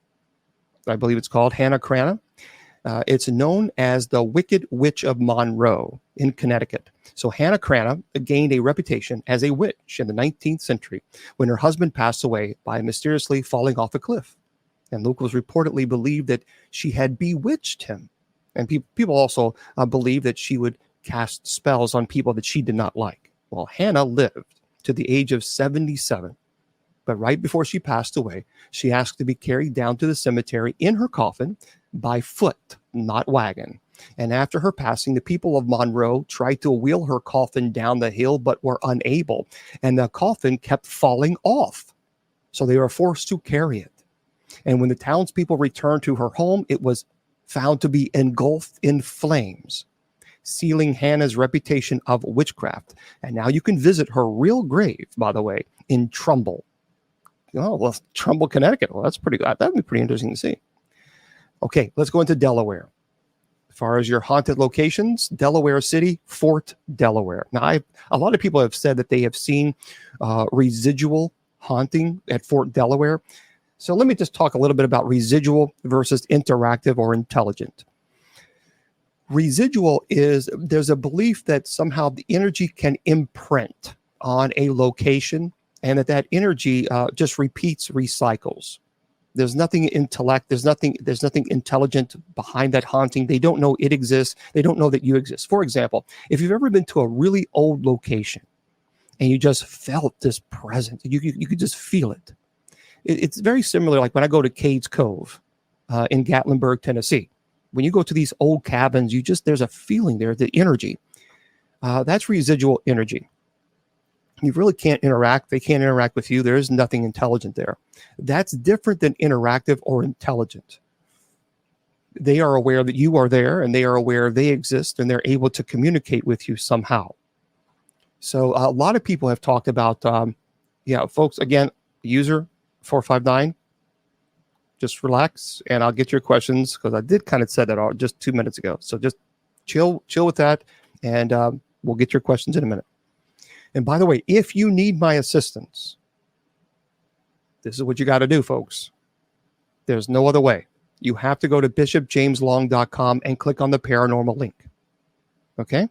I believe it's called Hannah Cranna. It's known as the Wicked Witch of Monroe in Connecticut. So Hannah Cranna gained a reputation as a witch in the 19th century when her husband passed away by mysteriously falling off a cliff. And locals reportedly believed that she had bewitched him. And people also believe that she would cast spells on people that she did not like. Well, Hannah lived to the age of 77. But right before she passed away, she asked to be carried down to the cemetery in her coffin by foot, not wagon. And after her passing, the people of Monroe tried to wheel her coffin down the hill, but were unable. And the coffin kept falling off. So they were forced to carry it. And when the townspeople returned to her home, it was found to be engulfed in flames, sealing Hannah's reputation of witchcraft. And now you can visit her real grave, by the way, in Trumbull. Oh, well, Trumbull, Connecticut. Well, that's pretty good. That'd be pretty interesting to see. Okay, let's go into Delaware. As far as your haunted locations, Delaware City, Fort Delaware. Now, a lot of people have said that they have seen residual haunting at Fort Delaware. So let me just talk a little bit about residual versus interactive or intelligent. Residual is, there's a belief that somehow the energy can imprint on a location and that energy just repeats, recycles. There's nothing intellect. There's nothing intelligent behind that haunting. They don't know it exists. They don't know that you exist. For example, if you've ever been to a really old location and you just felt this presence, you could just feel it. It's very similar, like when I go to Cades Cove in Gatlinburg, Tennessee. When you go to these old cabins, there's a feeling there, the energy. That's residual energy. You really can't interact. They can't interact with you. There is nothing intelligent there. That's different than interactive or intelligent. They are aware that you are there, and they are aware they exist, and they're able to communicate with you somehow. So a lot of people have talked about, folks, again, user 459, just relax, and I'll get your questions, because I did kind of said that just 2 minutes ago. So just chill with that, and we'll get your questions in a minute. And by the way, if you need my assistance, this is what you got to do, folks. There's no other way. You have to go to bishopjameslong.com and click on the paranormal link. Okay?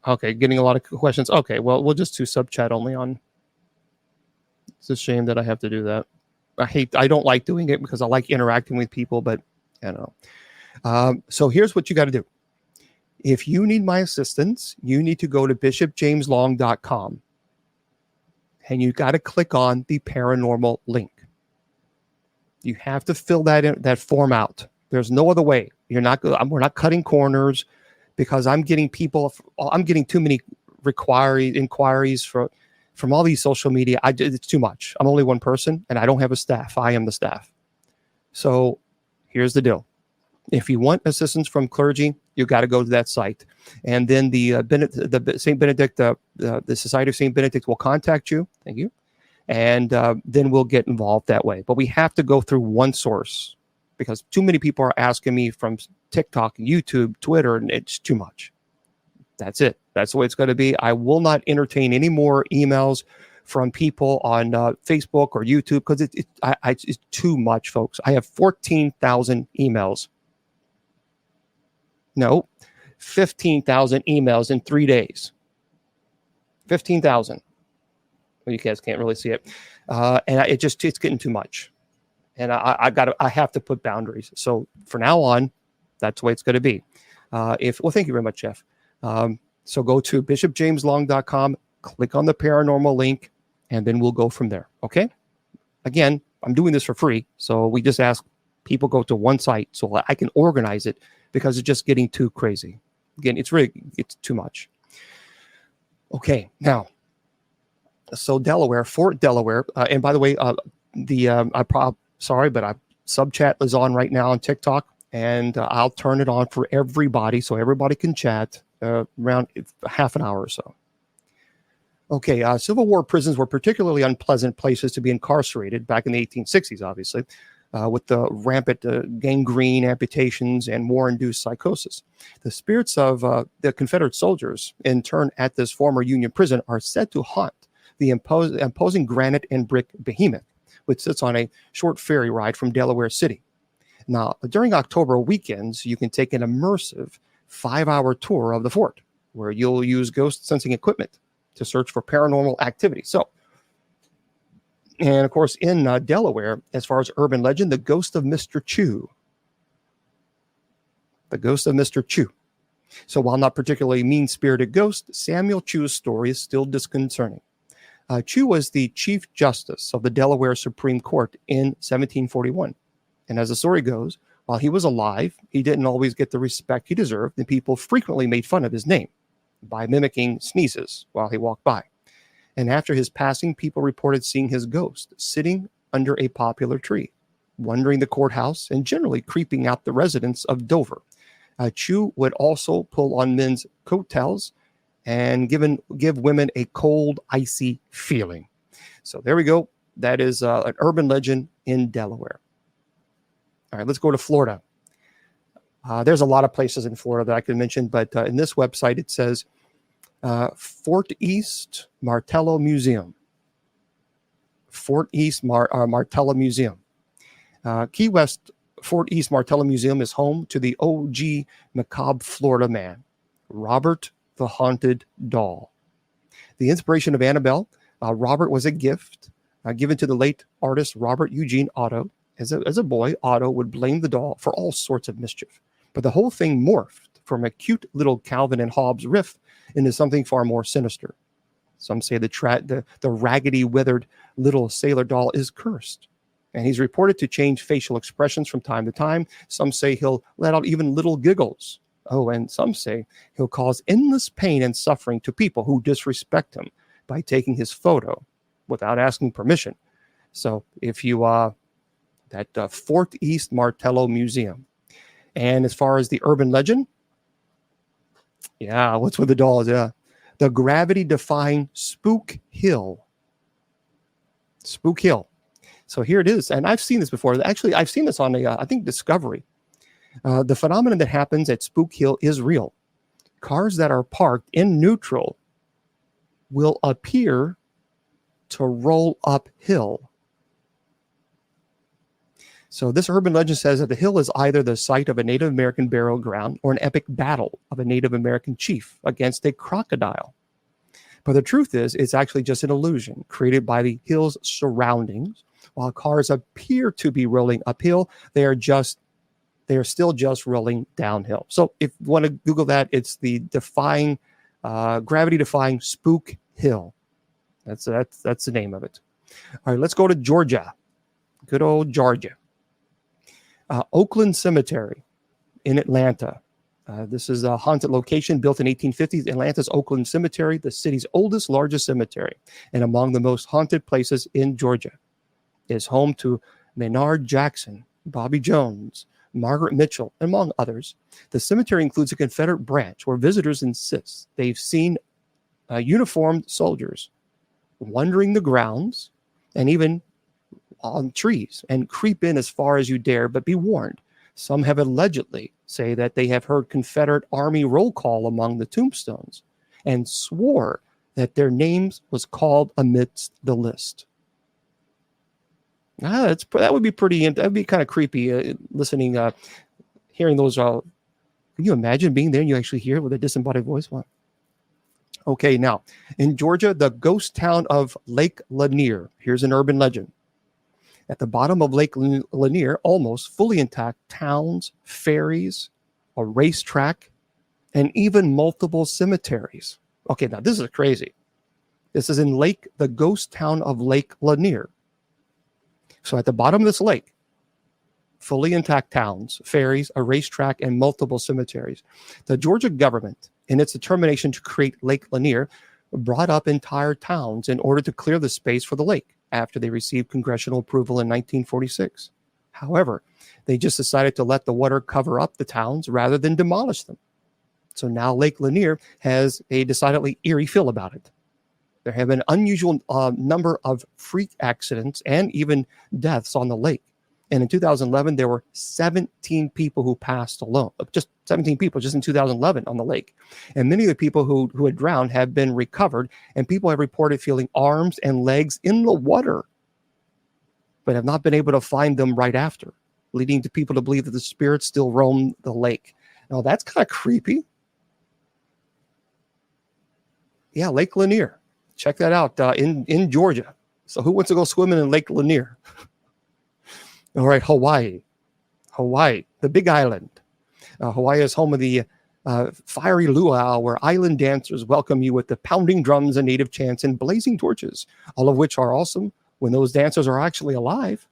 Okay, getting a lot of questions. Okay, well, we'll just do sub chat only on. It's a shame that I have to do that. I don't like doing it because I like interacting with people, but I don't know. So here's what you got to do. If you need my assistance, you need to go to bishopjameslong.com and you got to click on the paranormal link. You have to fill that form out. There's no other way. We're not cutting corners, because I'm getting too many inquiries from all these social media. It's too much. I'm only one person and I don't have a staff. I am the staff. So here's the deal. If you want assistance from clergy, you got to go to that site, and then the St. Benedict, the Society of St. Benedict will contact you. Thank you, and then we'll get involved that way. But we have to go through one source, because too many people are asking me from TikTok, YouTube, Twitter, and it's too much. That's it. That's the way it's going to be. I will not entertain any more emails from people on Facebook or YouTube, because it's too much, folks. I have 14,000 emails. No, 15,000 emails in 3 days. 15,000. Well, you guys can't really see it. And it's getting too much. And I have to put boundaries. So for now on, that's the way it's going to be. Thank you very much, Jeff. So go to bishopjameslong.com, click on the paranormal link, and then we'll go from there. Okay? Again, I'm doing this for free. So we just ask people go to one site so I can organize it, because it's just getting too crazy. Again, it's too much. Okay, now, so Delaware, Fort Delaware, and by the way, sorry, but sub chat is on right now on TikTok, and I'll turn it on for everybody so everybody can chat around half an hour or so. Okay, Civil War prisons were particularly unpleasant places to be incarcerated back in the 1860s, obviously. With the rampant gangrene, amputations, and war-induced psychosis. The spirits of the Confederate soldiers interned at this former Union prison are said to haunt the imposing granite and brick behemoth, which sits on a short ferry ride from Delaware City. Now, during October weekends, you can take an immersive 5-hour tour of the fort, where you'll use ghost sensing equipment to search for paranormal activity. So, and of course, in Delaware, as far as urban legend, the ghost of Mr. Chew. the ghost of Mr. Chu. So while not particularly mean-spirited ghost, Samuel Chu's story is still disconcerting. Chu was the Chief Justice of the Delaware Supreme Court in 1741. And as the story goes, while he was alive, he didn't always get the respect he deserved, and people frequently made fun of his name by mimicking sneezes while he walked by. And after his passing, people reported seeing his ghost sitting under a popular tree, wandering the courthouse, and generally creeping out the residents of Dover. Chu would also pull on men's coattails and give women a cold, icy feeling. So there we go. That is an urban legend in Delaware. All right, let's go to Florida. There's a lot of places in Florida that I could mention, but in this website, it says Fort East Martello Museum. Fort East Martello Museum. Key West Fort East Martello Museum is home to the OG macabre Florida man, Robert the Haunted Doll. The inspiration of Annabelle, Robert was a gift given to the late artist Robert Eugene Otto. As a boy, Otto would blame the doll for all sorts of mischief. But the whole thing morphed from a cute little Calvin and Hobbes riff into something far more sinister. Some say the raggedy, withered little sailor doll is cursed. And he's reported to change facial expressions from time to time. Some say he'll let out even little giggles. Oh, and some say he'll cause endless pain and suffering to people who disrespect him by taking his photo without asking permission. So if you, that Fort East Martello Museum. And as far as the urban legend, yeah, what's with the dolls? Yeah. The gravity-defying Spook Hill. Spook Hill. So here it is. And I've seen this before. Actually, I've seen this on, I think, Discovery. The phenomenon that happens at Spook Hill is real. Cars that are parked in neutral will appear to roll uphill. So this urban legend says that the hill is either the site of a Native American burial ground or an epic battle of a Native American chief against a crocodile. But the truth is, it's actually just an illusion created by the hill's surroundings. While cars appear to be rolling uphill, they are still just rolling downhill. So if you want to Google that, it's the gravity-defying Spook Hill. That's the name of it. All right, let's go to Georgia. Good old Georgia. Oakland Cemetery in Atlanta. This is a haunted location built in 1850s. Atlanta's Oakland Cemetery, the city's oldest, largest cemetery, and among the most haunted places in Georgia, is home to Maynard Jackson, Bobby Jones, Margaret Mitchell, among others. The cemetery includes a Confederate branch where visitors insist they've seen uniformed soldiers wandering the grounds and even on trees, and creep in as far as you dare, but be warned. Some have allegedly say that they have heard Confederate Army roll call among the tombstones and swore that their names was called amidst the list. That would be pretty. That would be kind of creepy. Listening, hearing those. Can you imagine being there and you actually hear it with a disembodied voice? What? Okay, now in Georgia, the ghost town of Lake Lanier. Here's an urban legend. At the bottom of Lake Lanier, almost fully intact towns, ferries, a racetrack, and even multiple cemeteries. Okay, now this is crazy. This is in the ghost town of Lake Lanier. So at the bottom of this lake, fully intact towns, ferries, a racetrack, and multiple cemeteries. The Georgia government, in its determination to create Lake Lanier, brought up entire towns in order to clear the space for the lake after they received congressional approval in 1946. However, they just decided to let the water cover up the towns rather than demolish them. So now Lake Lanier has a decidedly eerie feel about it. There have been an unusual number of freak accidents and even deaths on the lake. And in 2011, there were 17 people who passed alone, just 17 people just in 2011 on the lake. And many of the people who had drowned have been recovered, and people have reported feeling arms and legs in the water, but have not been able to find them right after, leading to people to believe that the spirits still roam the lake. Now, that's kind of creepy. Yeah, Lake Lanier. Check that out in Georgia. So who wants to go swimming in Lake Lanier? All right, Hawaii, the Big Island. Hawaii is home of the fiery luau, where island dancers welcome you with the pounding drums and native chants and blazing torches, all of which are awesome when those dancers are actually alive.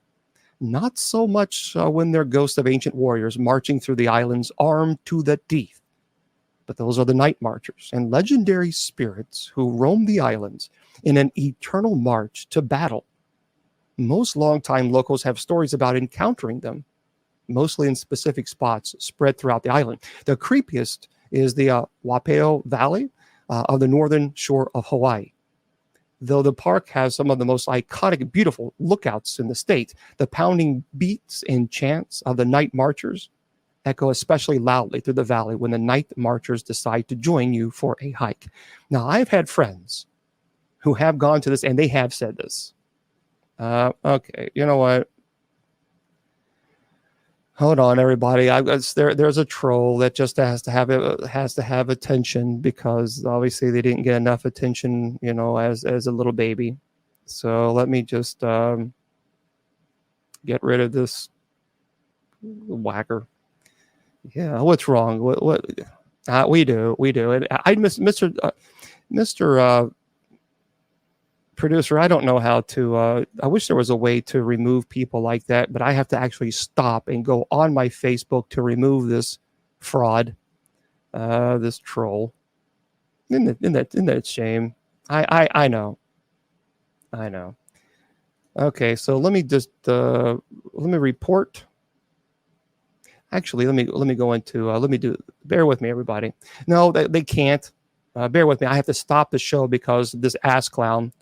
Not so much when they're ghosts of ancient warriors marching through the islands armed to the teeth. But those are the night marchers and legendary spirits who roam the islands in an eternal march to battle. Most longtime locals have stories about encountering them, mostly in specific spots spread throughout the island. The creepiest is the Waipio Valley of the northern shore of Hawaii. Though the park has some of the most iconic, beautiful lookouts in the state, the pounding beats and chants of the night marchers echo especially loudly through the valley when the night marchers decide to join you for a hike. Now, I've had friends who have gone to this, and they have said this. Okay, you know what? Hold on, everybody. There's a troll that just has to have attention, because obviously they didn't get enough attention, as a little baby. So let me just get rid of this whacker. Yeah, what's wrong? What? We do. And Mr. Producer, I don't know how to. I wish there was a way to remove people like that, but I have to actually stop and go on my Facebook to remove this fraud, this troll. Isn't that shame? I know. Okay, so let me just let me report. Actually, let me go into bear with me, everybody. No, they can't. Bear with me. I have to stop the show because this ass clown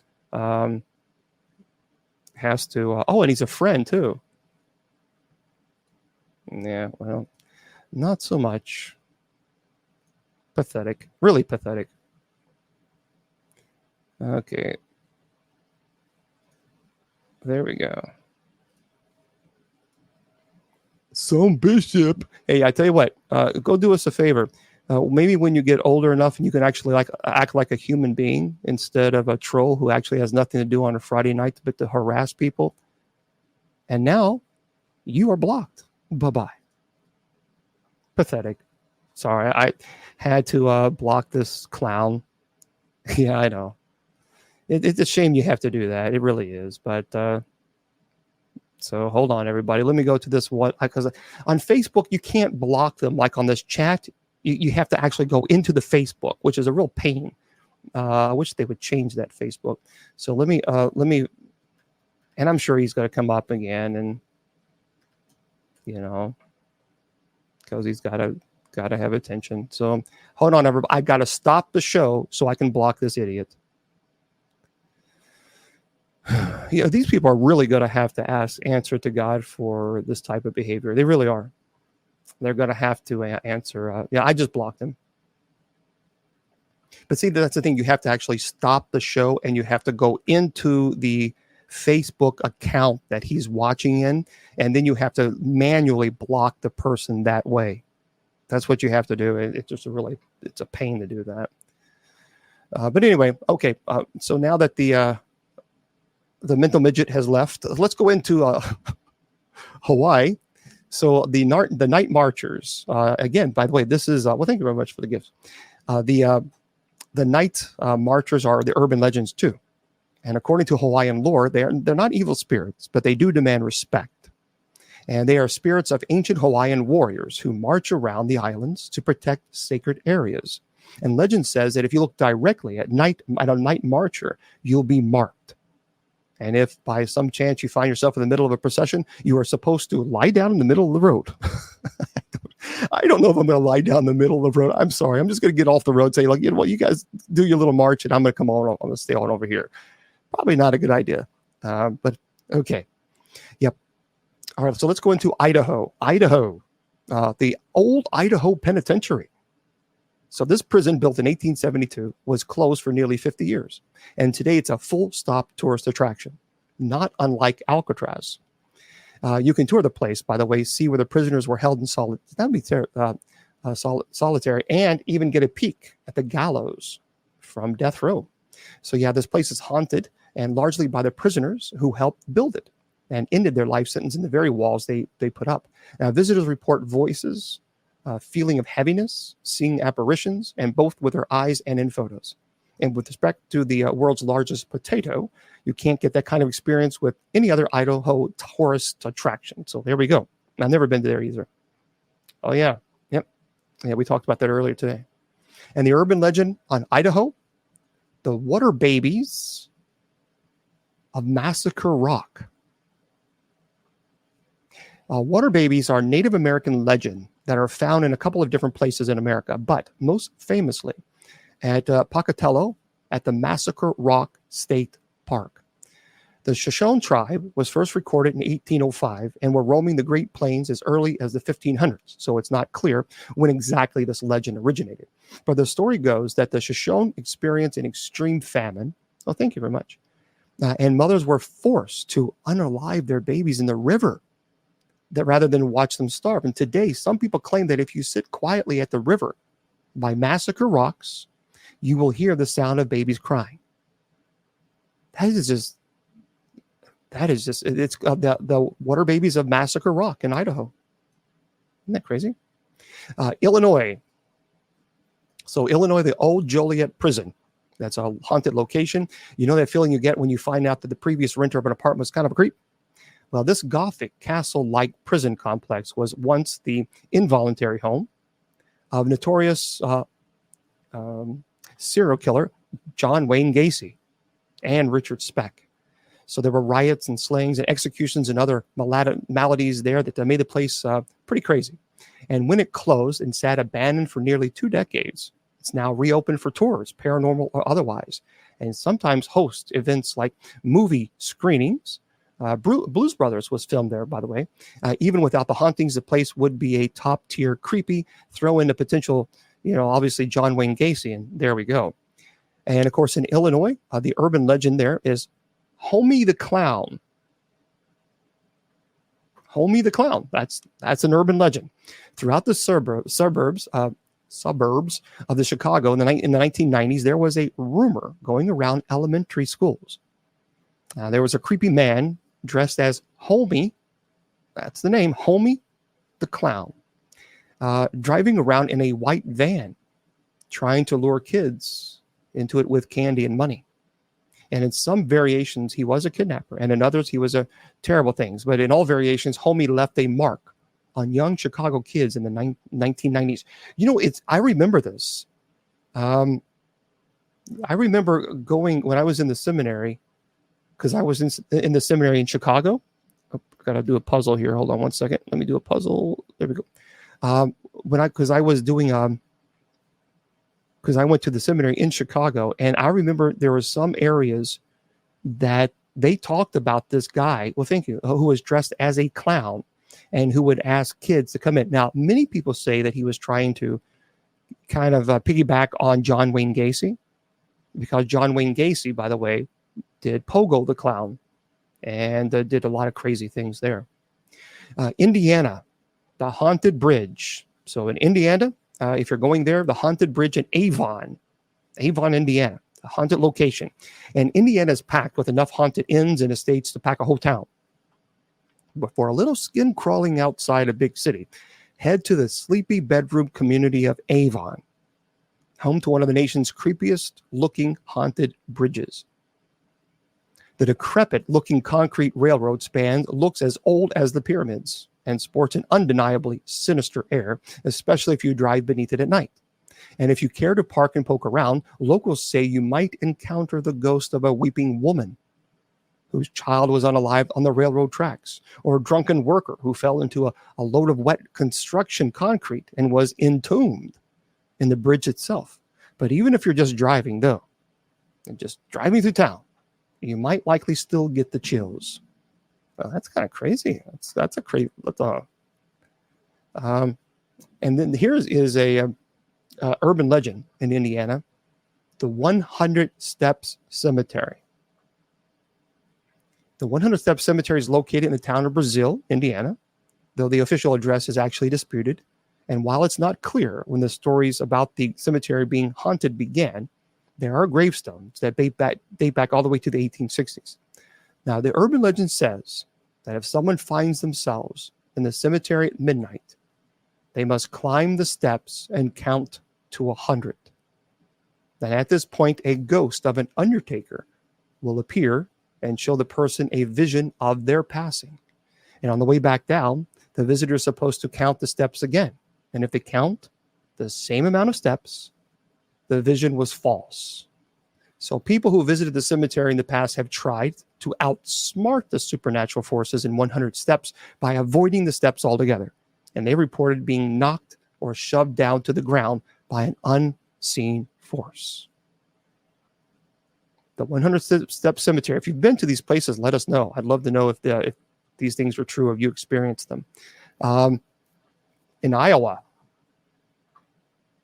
has to. And he's a friend too. Yeah, well, not so much. Pathetic. Really pathetic. Okay. There we go. Some bishop. Hey, I tell you what, go do us a favor. Maybe when you get older enough and you can actually act like a human being instead of a troll who actually has nothing to do on a Friday night but to harass people. And now you are blocked. Bye-bye. Pathetic. Sorry, I had to block this clown. Yeah, I know. It's a shame you have to do that. It really is. But so hold on, everybody. Let me go to this one, because on Facebook you can't block them like on this chat. You have to actually go into the Facebook, which is a real pain. I wish they would change that Facebook. So let me, and I'm sure he's going to come up again, and because he's got to have attention. So hold on, everybody. I got to stop the show so I can block this idiot. These people are really going to have to answer to God for this type of behavior. They really are. They're going to have to answer. I just blocked him. But see, that's the thing. You have to actually stop the show, and you have to go into the Facebook account that he's watching in, and then you have to manually block the person that way. That's what you have to do. It's just it's a pain to do that. But anyway, okay. So now that the mental midget has left, let's go into Hawaii. So the night marchers, again, by the way, this is, well, thank you very much for the gifts. The night marchers are the urban legends too. And according to Hawaiian lore, they're not evil spirits, but they do demand respect. And they are spirits of ancient Hawaiian warriors who march around the islands to protect sacred areas. And legend says that if you look directly at a night marcher, you'll be marked. And if by some chance you find yourself in the middle of a procession, you are supposed to lie down in the middle of the road. I don't know if I'm going to lie down in the middle of the road. I'm sorry. I'm just going to get off the road and say, you know what, you guys do your little march, and I'm going to come on. I'm going to stay on over here. Probably not a good idea. But okay. Yep. All right. So let's go into Idaho. The old Idaho Penitentiary. So this prison, built in 1872, was closed for nearly 50 years. And today it's a full-stop tourist attraction, not unlike Alcatraz. You can tour the place, by the way, see where the prisoners were held in solitary, and even get a peek at the gallows from death row. So yeah, this place is haunted, and largely by the prisoners who helped build it and ended their life sentence in the very walls they put up. Now, visitors report voices feeling of heaviness, seeing apparitions, and both with their eyes and in photos. And with respect to the world's largest potato, you can't get that kind of experience with any other Idaho tourist attraction. So there we go. I've never been there either. Oh, yeah. Yep. Yeah, we talked about that earlier today. And the urban legend on Idaho, the water babies of Massacre Rock. Water babies are Native American legend that are found in a couple of different places in America, but most famously at Pocatello at the Massacre Rock State Park. The Shoshone tribe was first recorded in 1805 and were roaming the Great Plains as early as the 1500s, so it's not clear when exactly this legend originated. But the story goes that the Shoshone experienced an extreme famine. Oh, thank you very much. And mothers were forced to unalive their babies in the river that rather than watch them starve. And today, some people claim that if you sit quietly at the river by Massacre Rocks, you will hear the sound of babies crying. It's the water babies of Massacre Rock in Idaho. Isn't that crazy? Illinois. So Illinois, the old Joliet prison. That's a haunted location. You know that feeling you get when you find out that the previous renter of an apartment was kind of a creep? Well, this Gothic castle-like prison complex was once the involuntary home of notorious serial killer John Wayne Gacy and Richard Speck. So there were riots and slayings and executions and other maladies there that made the place pretty crazy. And when it closed and sat abandoned for nearly 2 decades, it's now reopened for tours, paranormal or otherwise, and sometimes hosts events like movie screenings. Blues Brothers was filmed there, by the way. Even without the hauntings, the place would be a top-tier creepy. Throw in the potential, obviously John Wayne Gacy, and there we go. And, of course, in Illinois, the urban legend there is Homie the Clown. Homie the Clown. That's an urban legend. Throughout the suburbs of the Chicago in the 1990s, there was a rumor going around elementary schools. There was a creepy man dressed as Homie, that's the name, Homie the Clown, driving around in a white van, trying to lure kids into it with candy and money. And in some variations, he was a kidnapper, and in others, he was a terrible things. But in all variations, Homie left a mark on young Chicago kids in the 1990s. I remember this. I remember going when I was in the seminary, because I was in the seminary in Chicago. I got to do a puzzle here. Hold on one second. Let me do a puzzle. There we go. Because I went to the seminary in Chicago, and I remember there were some areas that they talked about this guy, who was dressed as a clown and who would ask kids to come in. Now, many people say that he was trying to kind of piggyback on John Wayne Gacy, because John Wayne Gacy, by the way, did Pogo the Clown and did a lot of crazy things there. Indiana, the Haunted Bridge. So in Indiana, if you're going there, the Haunted Bridge in Avon, Indiana, a haunted location. And Indiana is packed with enough haunted inns and estates to pack a whole town. But for a little skin crawling outside a big city, head to the sleepy bedroom community of Avon, home to one of the nation's creepiest looking haunted bridges. The decrepit-looking concrete railroad span looks as old as the pyramids and sports an undeniably sinister air, especially if you drive beneath it at night. And if you care to park and poke around, locals say you might encounter the ghost of a weeping woman whose child was unalive on the railroad tracks, or a drunken worker who fell into a load of wet construction concrete and was entombed in the bridge itself. But even if you're just driving, though, and just driving through town, you might likely still get the chills. Well, that's kind of crazy. That's a crazy. And then here is a urban legend in Indiana, the 100 Steps Cemetery. The 100 Steps Cemetery is located in the town of Brazil, Indiana, though the official address is actually disputed. And while it's not clear when the stories about the cemetery being haunted began, there are gravestones that date back all the way to the 1860s. Now, the urban legend says that if someone finds themselves in the cemetery at midnight, They must climb the steps and count to 100. And at this point, a ghost of an undertaker will appear and show the person a vision of their passing. And on the way back down, the visitor is supposed to count the steps again. And if they count the same amount of steps, the vision was false. So people who visited the cemetery in the past have tried to outsmart the supernatural forces in 100 steps by avoiding the steps altogether. And they reported being knocked or shoved down to the ground by an unseen force. The 100-step cemetery. If you've been to these places, let us know. I'd love to know if these things were true, if you experienced them. In Iowa,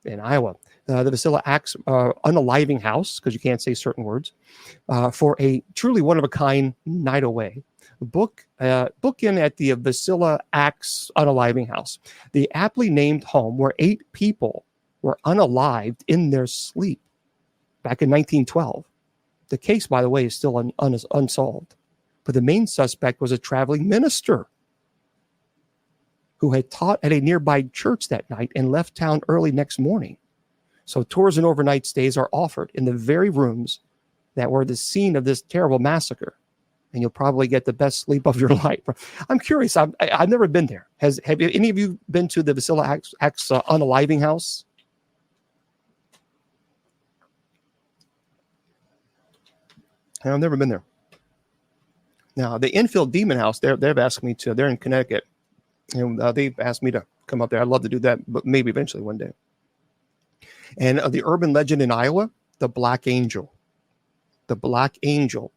the Vasilla acts unaliving house, because you can't say certain words, for a truly one-of-a-kind night away. Book in at the Vasilla Axe Unaliving House, the aptly named home where 8 people were unalived in their sleep back in 1912. The case, by the way, is still unsolved. But the main suspect was a traveling minister who had taught at a nearby church that night and left town early next morning. So tours and overnight stays are offered in the very rooms that were the scene of this terrible massacre. And you'll probably get the best sleep of your life. I'm curious. I've never been there. Have any of you been to the Vasilla Axe Unaliving House? I've never been there. Now, the Infield Demon House, they've asked me to. They're in Connecticut. And they've asked me to come up there. I'd love to do that, but maybe eventually one day. And the urban legend in Iowa, the Black Angel. The Black Angel.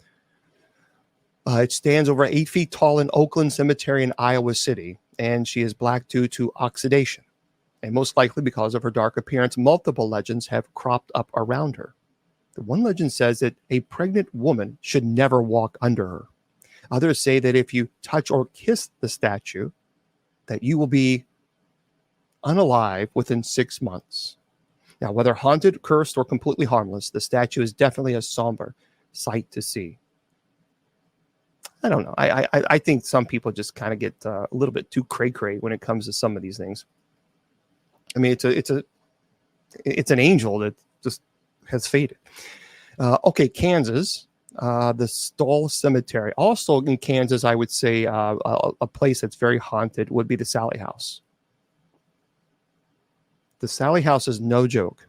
It stands over 8 feet tall in Oakland Cemetery in Iowa City, and she is black due to oxidation, and most likely because of her dark appearance. Multiple legends have cropped up around her. The one legend says that a pregnant woman should never walk under her. Others say that if you touch or kiss the statue, that you will be unalive within 6 months. Now, whether haunted, cursed, or completely harmless, the statue is definitely a somber sight to see. I don't know. I think some people just kind of get a little bit too cray-cray when it comes to some of these things. I mean, it's an angel that just has faded. Okay, Kansas, the Stoll Cemetery. Also in Kansas, I would say a place that's very haunted would be the Sally House. The Sally House is no joke.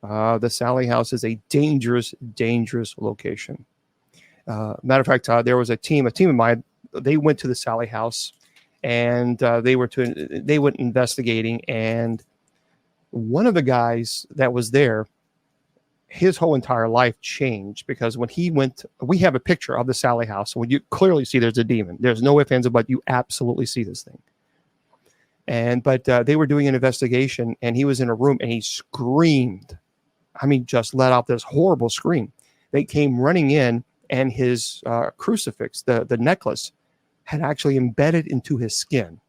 The Sally House is a dangerous, dangerous location. Matter of fact, there was a team of mine. They went to the Sally House, and they went investigating. And one of the guys that was there, his whole entire life changed, because when he went, we have a picture of the Sally House. When you clearly see there's a demon, there's no ifs, ands, or buts. You absolutely see this thing. But they were doing an investigation, and he was in a room, and he screamed. I mean, just let out this horrible scream. They came running in. And his crucifix, the necklace, had actually embedded into his skin.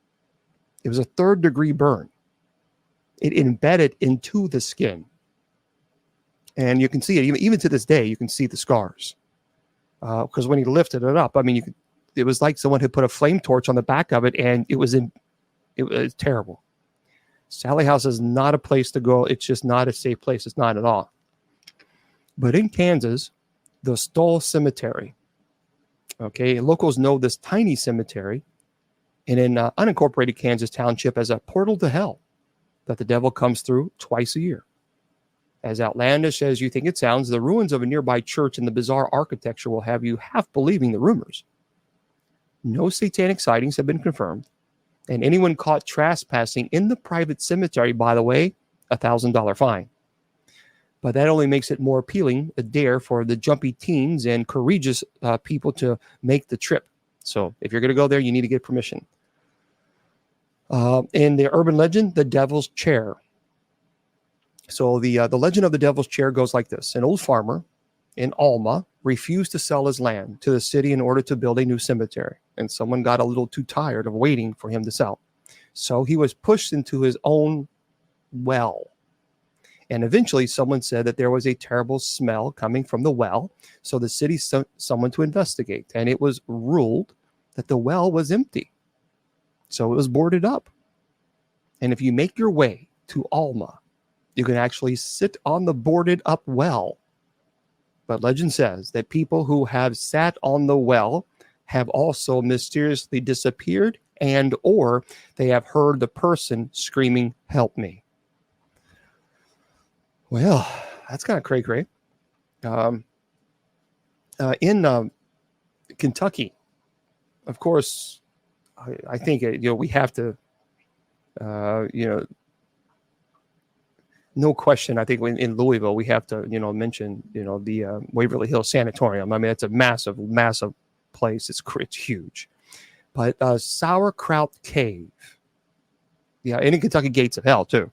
It was a 3rd-degree burn. It embedded into the skin. And you can see it. Even to this day, you can see the scars. Because when he lifted it up, I mean, it was like someone had put a flame torch on the back of it, and it was terrible. Sally House is not a place to go. It's just not a safe place. It's not at all. But in Kansas, the Stoll Cemetery. Okay, locals know this tiny cemetery in an unincorporated Kansas township as a portal to hell that the devil comes through twice a year. As outlandish as you think it sounds, the ruins of a nearby church and the bizarre architecture will have you half believing the rumors. No satanic sightings have been confirmed, and anyone caught trespassing in the private cemetery, by the way, $1,000 fine. But that only makes it more appealing, a dare for the jumpy teens and courageous people to make the trip. So if you're going to go there, you need to get permission. In the urban legend, the Devil's Chair. So the legend of the Devil's Chair goes like this. An old farmer in Alma refused to sell his land to the city in order to build a new cemetery. And someone got a little too tired of waiting for him to sell. So he was pushed into his own well. And eventually someone said that there was a terrible smell coming from the well. So the city sent someone to investigate. And it was ruled that the well was empty. So it was boarded up. And if you make your way to Alma, you can actually sit on the boarded up well. But legend says that people who have sat on the well have also mysteriously disappeared, and or they have heard the person screaming, "Help me." Well, that's kind of cray-cray. In Kentucky, of course, I think we have to, no question. I think in Louisville we have to mention the Waverly Hills Sanatorium. I mean, it's a massive, massive place. It's huge. But Sauerkraut Cave, yeah, and in Kentucky, Gates of Hell too.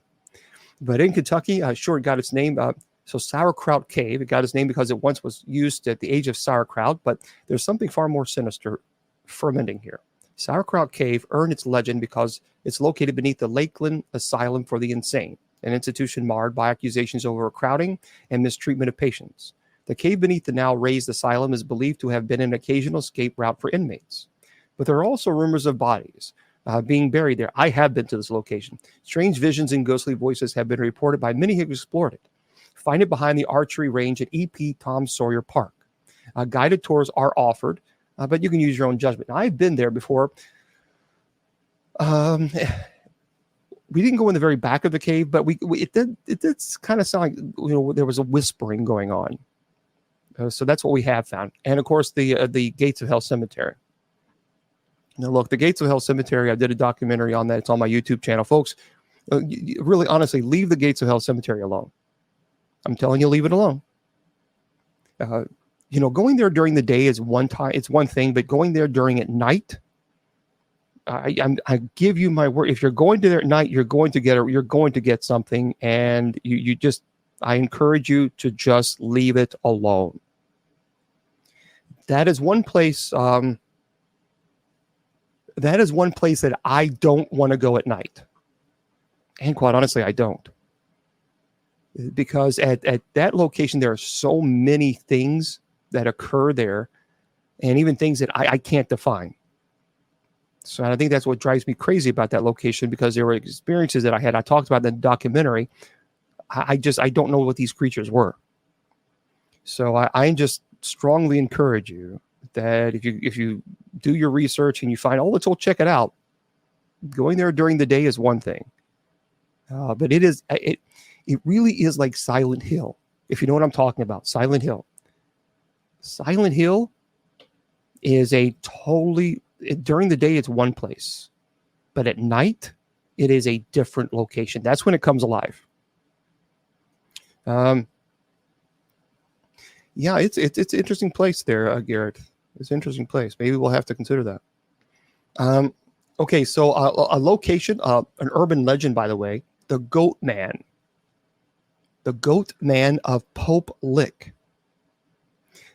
But in Kentucky, sure, it got its name. So Sauerkraut Cave, it got its name because it once was used at the age of sauerkraut, but there's something far more sinister fermenting here. Sauerkraut Cave earned its legend because it's located beneath the Lakeland Asylum for the Insane, an institution marred by accusations of overcrowding and mistreatment of patients. The cave beneath the now raised asylum is believed to have been an occasional escape route for inmates. But there are also rumors of bodies being buried there. I have been to this location. Strange visions and ghostly voices have been reported by many who have explored it. Find it behind the archery range at EP Tom Sawyer Park. Guided tours are offered, but you can use your own judgment. Now, I've been there before. We didn't go in the very back of the cave, but it did kind of sound like there was a whispering going on. So that's what we have found. And of course, the Gates of Hell Cemetery. Now, look, the Gates of Hell Cemetery, I did a documentary on that. It's on my YouTube channel. Folks, really, honestly, leave the Gates of Hell Cemetery alone. I'm telling you, leave it alone. Going there during the day is it's one thing, but going there during at night, I give you my word. If you're going to there at night, you're going to get something, and I encourage you to just leave it alone. That is one place. That is one place that I don't want to go at night. And quite honestly, I don't. Because at that location, there are so many things that occur there, and even things that I can't define. So I think that's what drives me crazy about that location, because there were experiences that I had. I talked about in the documentary. I don't know what these creatures were. So I just strongly encourage you that if you do your research and you find, let's all check it out. Going there during the day is one thing, but it really is like Silent Hill. If you know what I'm talking about, Silent Hill. Silent Hill is during the day it's one place, but at night it is a different location. That's when it comes alive. Yeah, it's an interesting place there, Garrett. It's an interesting place. Maybe we'll have to consider that. Okay, so a location, an urban legend, by the way, the Goat Man. The Goat Man of Pope Lick.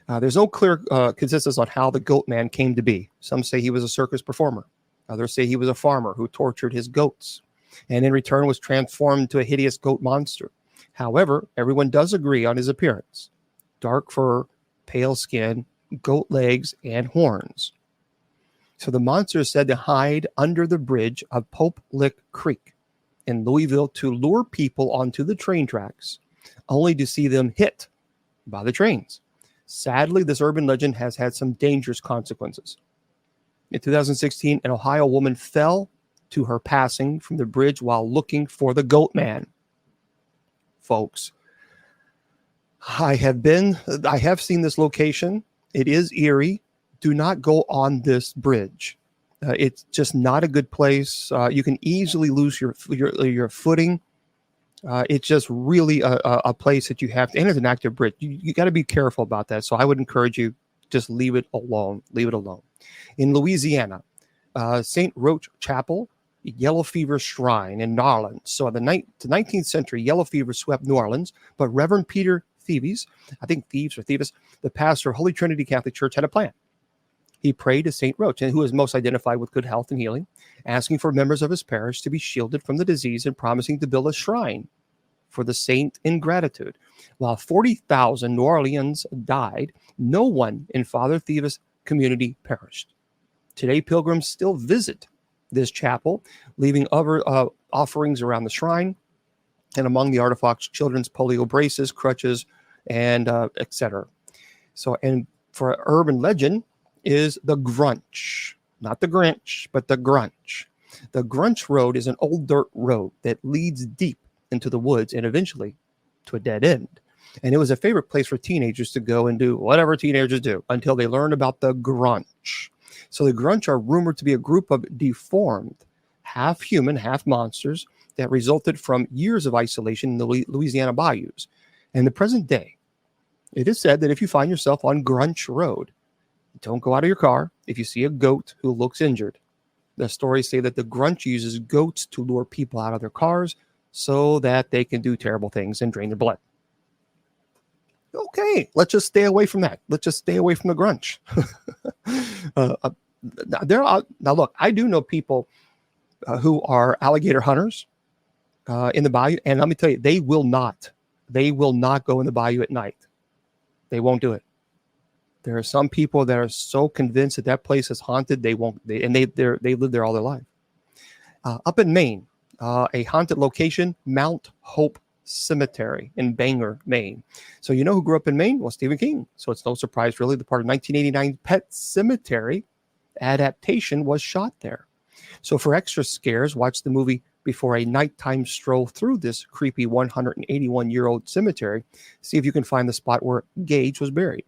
There's no clear consensus on how the Goat Man came to be. Some say he was a circus performer. Others say he was a farmer who tortured his goats and in return was transformed into a hideous goat monster. However, everyone does agree on his appearance. Dark fur, pale skin, goat legs, and horns. So the monster is said to hide under the bridge of Pope Lick Creek in Louisville to lure people onto the train tracks, only to see them hit by the trains. Sadly, this urban legend has had some dangerous consequences. In 2016, an Ohio woman fell to her passing from the bridge while looking for the Goat Man. Folks, I have seen this location. It is eerie. Do not go on this bridge. It's just not a good place. You can easily lose your footing. It's just really a place that you have to, and it's an active bridge. You got to be careful about that. So I would encourage you, just leave it alone. Leave it alone. In Louisiana, St. Roch Chapel, yellow fever shrine in New Orleans. So in the 19th century, yellow fever swept New Orleans, but Reverend Peter Thieves, the pastor of Holy Trinity Catholic Church, had a plan. He prayed to St. Roch, who is most identified with good health and healing, asking for members of his parish to be shielded from the disease and promising to build a shrine for the saint in gratitude. While 40,000 New Orleans died, no one in Father Thieves' community perished. Today, pilgrims still visit this chapel, leaving offerings around the shrine. And among the artifacts, children's polio braces, crutches, and etc. So, and for urban legend is the Grunch, not the Grinch, but the Grunch. The Grunch Road is an old dirt road that leads deep into the woods and eventually to a dead end. And it was a favorite place for teenagers to go and do whatever teenagers do until they learned about the Grunch. So the Grunch are rumored to be a group of deformed, half human, half monsters that resulted from years of isolation in the Louisiana bayous. And the present day, it is said that if you find yourself on Grunch Road, don't go out of your car if you see a goat who looks injured. The stories say that the Grunch uses goats to lure people out of their cars so that they can do terrible things and drain their blood. Okay, let's just stay away from that. Let's just stay away from the Grunch. Now, look, I do know people who are alligator hunters in the bayou, and let me tell you, they will not go in the bayou at night. They won't do it. There are some people that are so convinced that that place is haunted, they won't. They live there all their life. Up in Maine, a haunted location, Mount Hope Cemetery in Bangor, Maine. So you know who grew up in Maine? Well, Stephen King. So it's no surprise, really, the part of 1989 Pet Sematary adaptation was shot there. So for extra scares, watch the movie before a nighttime stroll through this creepy 181-year-old cemetery. See if you can find the spot where Gage was buried.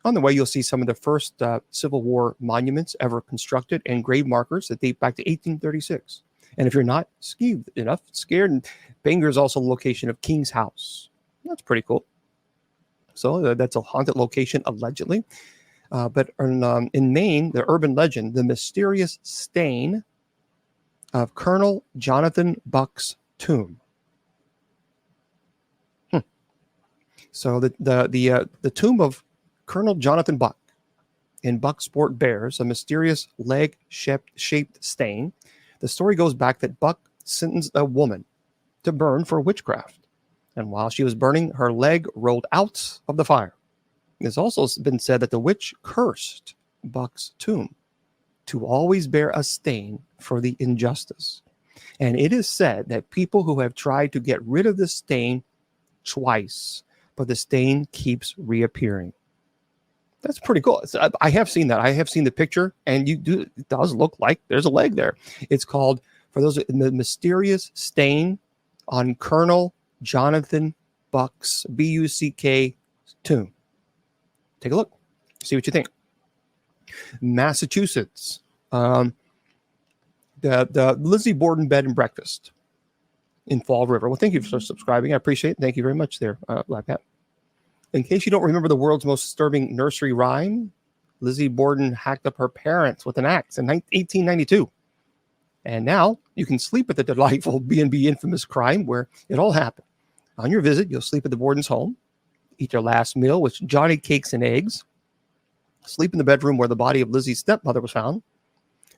On the way, you'll see some of the first Civil War monuments ever constructed and grave markers that date back to 1836. And if you're not scared, Bangor is also the location of King's House. That's pretty cool. So that's a haunted location, allegedly. But in Maine, the urban legend, the mysterious stain of Colonel Jonathan Buck's tomb. So the tomb of Colonel Jonathan Buck in Bucksport bears a mysterious leg-shaped stain. The story goes back that Buck sentenced a woman to burn for witchcraft. And while she was burning, her leg rolled out of the fire. It's also been said that the witch cursed Buck's tomb to always bear a stain for the injustice. And it is said that people who have tried to get rid of the stain twice, but the stain keeps reappearing. That's pretty cool. I have seen that. I have seen the picture, and it does look like there's a leg there. It's called, for those, the mysterious stain on Colonel Jonathan Buck's, B-U-C-K, tomb. Take a look. See what you think. Massachusetts. The Lizzie Borden Bed and Breakfast in Fall River. Well, thank you for subscribing. I appreciate it. Thank you very much there, Black Hat. In case you don't remember the world's most disturbing nursery rhyme, Lizzie Borden hacked up her parents with an axe in 1892. And now you can sleep at the delightful B&B infamous crime where it all happened. On your visit, you'll sleep at the Borden's home, eat their last meal with Johnny cakes and eggs, sleep in the bedroom where the body of Lizzie's stepmother was found.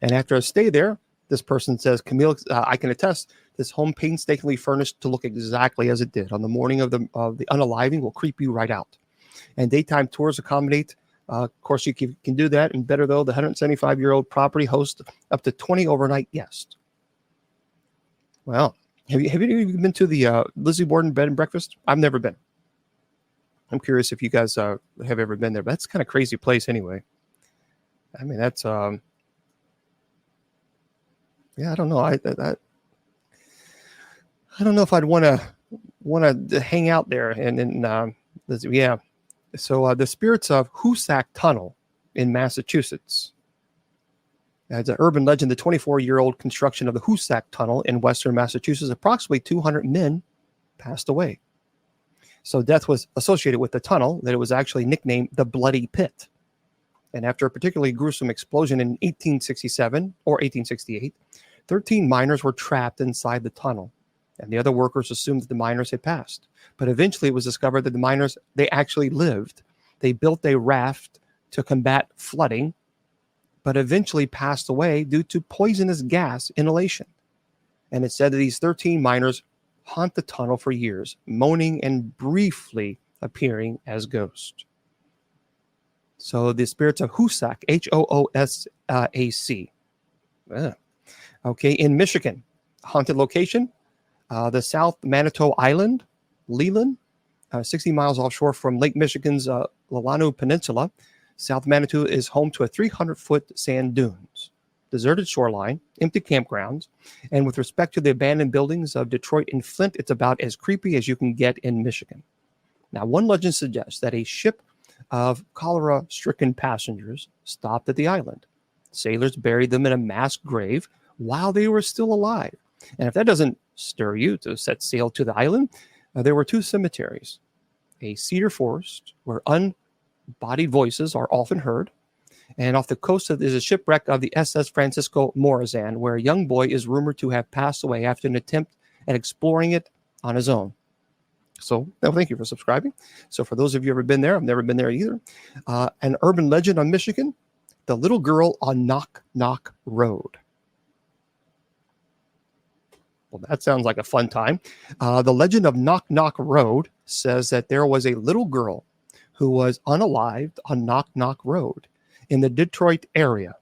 And after a stay there, this person says, Camille, I can attest this home painstakingly furnished to look exactly as it did. On the morning of the unaliving will creep you right out. And daytime tours accommodate. Of course, you can do that. And better though, the 175-year-old property hosts up to 20 overnight guests. Well, have you been to the Lizzie Borden Bed and Breakfast? I've never been. I'm curious if you guys have ever been there. But that's kind of crazy place anyway. I mean, that's yeah, I don't know. I don't know if I'd want to hang out there. And yeah. So the spirits of Hoosac Tunnel in Massachusetts. It's an urban legend. The 24-year-old construction of the Hoosac Tunnel in western Massachusetts, approximately 200 men passed away. So death was associated with the tunnel, that it was actually nicknamed the Bloody Pit. And after a particularly gruesome explosion in 1867 or 1868, 13 miners were trapped inside the tunnel. And the other workers assumed that the miners had passed. But eventually it was discovered that the miners, they actually lived. They built a raft to combat flooding, but eventually passed away due to poisonous gas inhalation. And it said that these 13 miners haunt the tunnel for years, moaning and briefly appearing as ghosts. So the spirits of Hoosac, H-O-O-S-A-C. Okay, in Michigan, Haunted location, the South Manitou Island, Leland, 60 miles offshore from Lake Michigan's Lalanu Peninsula. South Manitou is home to a 300-foot sand dunes, deserted shoreline, empty campgrounds, and with respect to the abandoned buildings of Detroit and Flint, it's about as creepy as you can get in Michigan. Now, one legend suggests that a ship of cholera-stricken passengers stopped at the island. Sailors buried them in a mass grave while they were still alive. And if that doesn't stir you to set sail to the island, there were two cemeteries, a cedar forest where unbodied voices are often heard, and off the coast there's a shipwreck of the SS Francisco Morazan, where a young boy is rumored to have passed away after an attempt at exploring it on his own. So, thank you for subscribing. So for those of you who have ever been there, I've never been there either. An urban legend on Michigan, the little girl on Knock Knock Road. Well, that sounds like a fun time. The legend of Knock Knock Road says that there was a little girl who was unalived on Knock Knock Road in the Detroit area.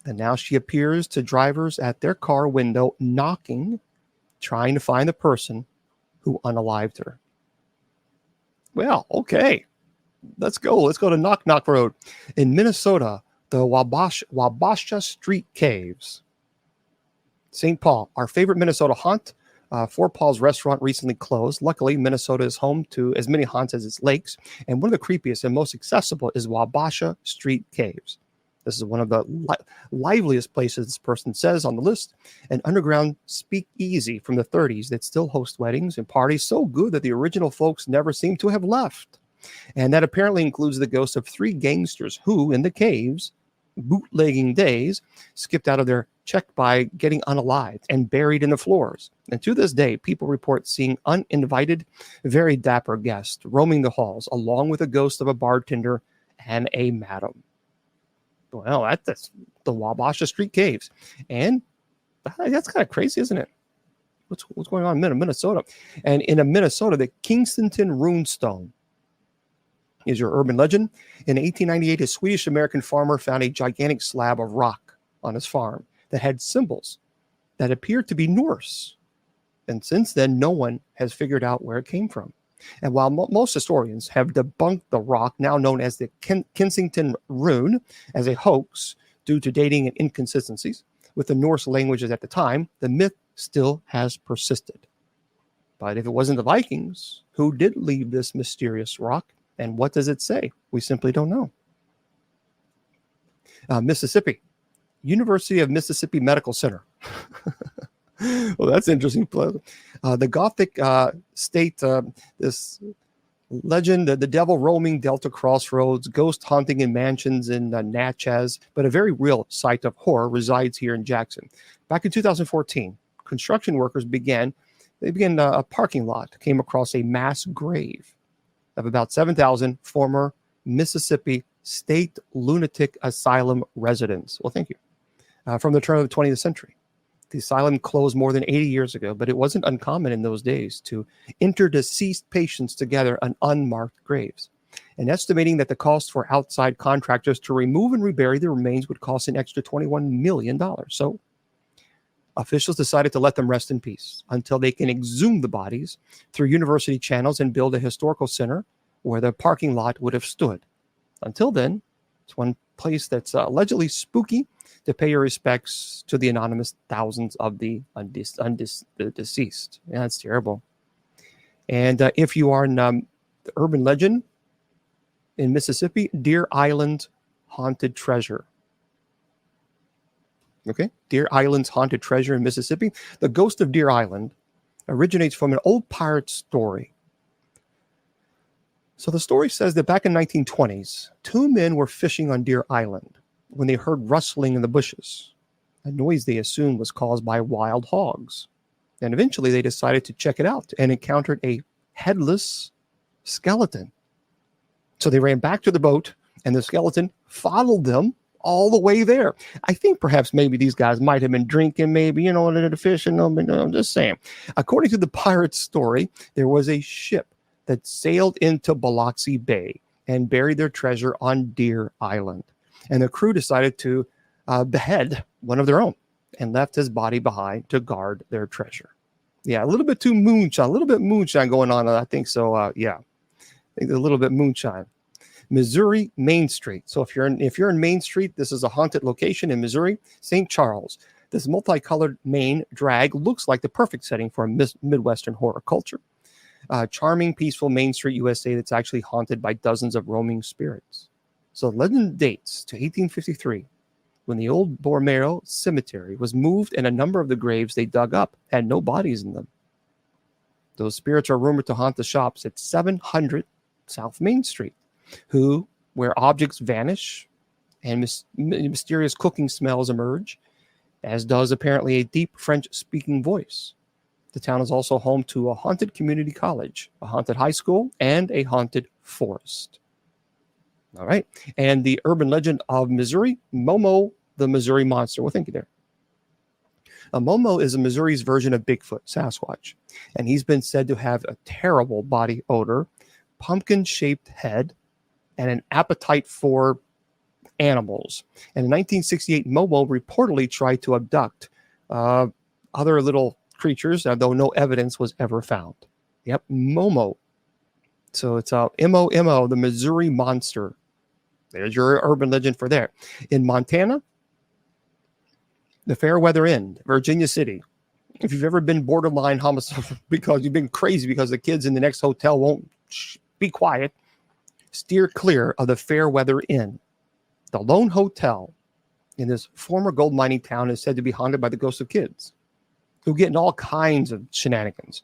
And now she appears to drivers at their car window knocking, trying to find the person who unalived her. Well, okay. Let's go. Let's go to Knock Knock Road. In Minnesota, the Wabasha Street Caves. St. Paul, our favorite Minnesota haunt. Fort Paul's restaurant recently closed. Luckily, Minnesota is home to as many haunts as its lakes. And one of the creepiest and most accessible is Wabasha Street Caves. This is one of the liveliest places, this person says on the list. An underground speakeasy from the 30s that still hosts weddings and parties so good that the original folks never seem to have left. And that apparently includes the ghosts of 3 gangsters who, in the caves, bootlegging days, skipped out of their check by getting unalived and buried in the floors. And to this day, people report seeing uninvited, very dapper guests roaming the halls, along with a ghost of a bartender and a madam. Well, that's the Wabasha Street Caves. And that's kind of crazy, isn't it? What's going on in Minnesota? And in Minnesota, the Kingston Rune Stone is your urban legend. In 1898, a Swedish-American farmer found a gigantic slab of rock on his farm that had symbols that appeared to be Norse. And since then, no one has figured out where it came from. And while most historians have debunked the rock, now known as the Kensington Rune, as a hoax due to dating and inconsistencies with the Norse languages at the time, the myth still has persisted. But if it wasn't the Vikings, who did leave this mysterious rock? And what does it say? We simply don't know. Mississippi, University of Mississippi Medical Center. Well, that's interesting. The Gothic state, this legend, the devil roaming Delta Crossroads, ghost haunting in mansions in Natchez, but a very real site of horror resides here in Jackson. Back in 2014, construction workers began a parking lot, came across a mass grave of about 7,000 former Mississippi State Lunatic Asylum residents. Well, thank you. From the turn of the 20th century. The asylum closed more than 80 years ago, but it wasn't uncommon in those days to enter deceased patients together on unmarked graves. And estimating that the cost for outside contractors to remove and rebury the remains would cost an extra $21 million. So officials decided to let them rest in peace until they can exhume the bodies through university channels and build a historical center where the parking lot would have stood. Until then, it's one place that's allegedly spooky to pay your respects to the anonymous thousands of the deceased. Yeah, that's terrible. And if you are in the urban legend in Mississippi, Deer Island Haunted Treasure. Okay, Deer Island's Haunted Treasure in Mississippi. The ghost of Deer Island originates from an old pirate story. So the story says that back in 1920s, 2 men were fishing on Deer Island when they heard rustling in the bushes, a noise they assumed was caused by wild hogs. And eventually they decided to check it out and encountered a headless skeleton. So they ran back to the boat and the skeleton followed them all the way there. I think perhaps maybe these guys might have been drinking, maybe, the fishing. I'm just saying. According to the pirate story, there was a ship that sailed into Biloxi Bay and buried their treasure on Deer Island. And the crew decided to behead one of their own and left his body behind to guard their treasure. Yeah, a little bit too moonshine, a little bit moonshine going on. I think so. Yeah, I think a little bit moonshine. Missouri Main Street. So if you're in Main Street, this is a haunted location in Missouri, St. Charles. This multicolored Main drag looks like the perfect setting for a Midwestern horror culture. Charming, peaceful Main Street, USA that's actually haunted by dozens of roaming spirits. So legend dates to 1853, when the old Borromeo Cemetery was moved and a number of the graves they dug up had no bodies in them. Those spirits are rumored to haunt the shops at 700 South Main Street, where objects vanish and mysterious cooking smells emerge, as does apparently a deep French-speaking voice. The town is also home to a haunted community college, a haunted high school, and a haunted forest. All right. And the urban legend of Missouri, Momo, the Missouri Monster. Well, thank you there. Momo is Missouri's version of Bigfoot, Sasquatch, and he's been said to have a terrible body odor, pumpkin-shaped head, and an appetite for animals. And in 1968, Momo reportedly tried to abduct other little creatures, though no evidence was ever found. Yep, Momo. So it's M-O-M-O, the Missouri Monster. There's your urban legend for there. In Montana, the Fairweather Inn, Virginia City. If you've ever been borderline homicide because you've been crazy because the kids in the next hotel won't be quiet, steer clear of the Fairweather Inn. The lone hotel in this former gold mining town is said to be haunted by the ghosts of kids who get in all kinds of shenanigans.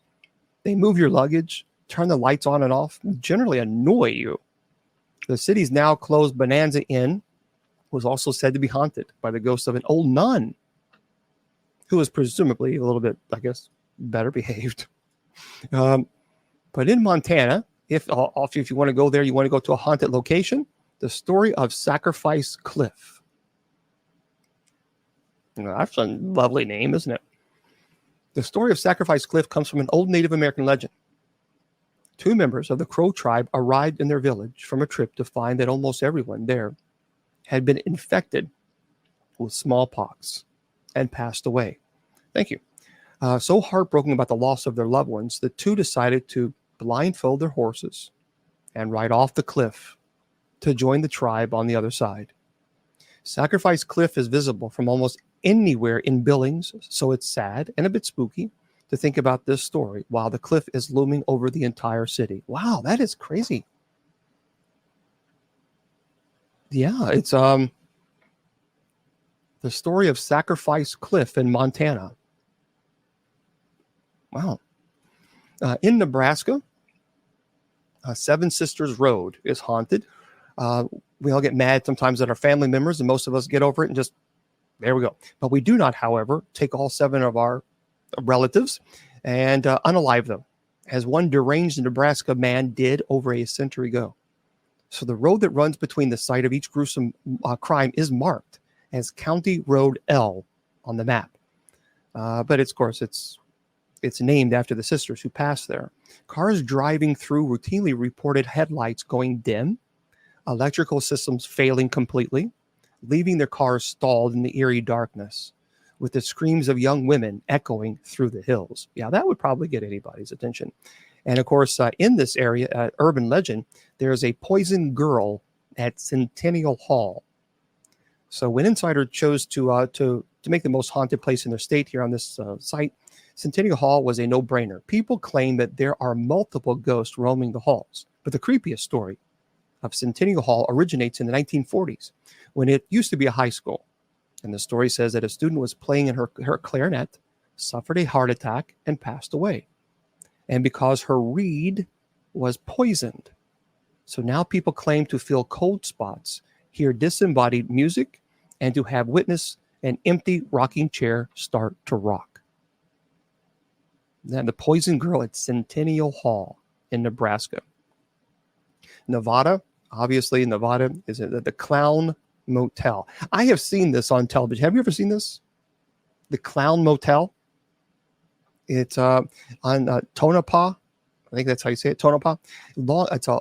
They move your luggage, turn the lights on and off, generally annoy you. The city's now closed Bonanza Inn was also said to be haunted by the ghost of an old nun who was presumably a little bit, I guess, better behaved. But in Montana, if you want to go there, you want to go to a haunted location, the story of Sacrifice Cliff. That's a lovely name, isn't it? The story of Sacrifice Cliff comes from an old Native American legend. 2 members of the Crow tribe arrived in their village from a trip to find that almost everyone there had been infected with smallpox and passed away. Thank you. So heartbroken about the loss of their loved ones, the 2 decided to blindfold their horses and ride off the cliff to join the tribe on the other side. Sacrifice Cliff is visible from almost anywhere in Billings, so it's sad and a bit spooky to think about this story while the cliff is looming over the entire city. Wow, that is crazy. Yeah, it's the story of Sacrifice Cliff in Montana. Wow. In Nebraska, Seven Sisters Road is haunted. We all get mad sometimes at our family members, and most of us get over it and just, there we go. But we do not, however, take all 7 of our relatives and unalive them, as one deranged Nebraska man did over a century ago. So the road that runs between the site of each gruesome crime is marked as County Road L on the map. But of course, it's named after the sisters who passed there. Cars driving through routinely reported headlights going dim, electrical systems failing completely, leaving their cars stalled in the eerie darkness, with the screams of young women echoing through the hills. Yeah, that would probably get anybody's attention. And of course, in this area, urban legend, there's a poison girl at Centennial Hall. So when Insider chose to make the most haunted place in their state here on this site, Centennial Hall was a no-brainer. People claim that there are multiple ghosts roaming the halls, but the creepiest story of Centennial Hall originates in the 1940s, when it used to be a high school. And the story says that a student was playing in her clarinet, suffered a heart attack, and passed away. And because her reed was poisoned. So now people claim to feel cold spots, hear disembodied music, and to have witnessed an empty rocking chair start to rock. Then the poison girl at Centennial Hall in Nebraska. Nevada, obviously Nevada is the Clown Motel. I have seen this on television. Have you ever seen this? The Clown Motel. It's on Tonopah. I think that's how you say it, Tonopah. It's a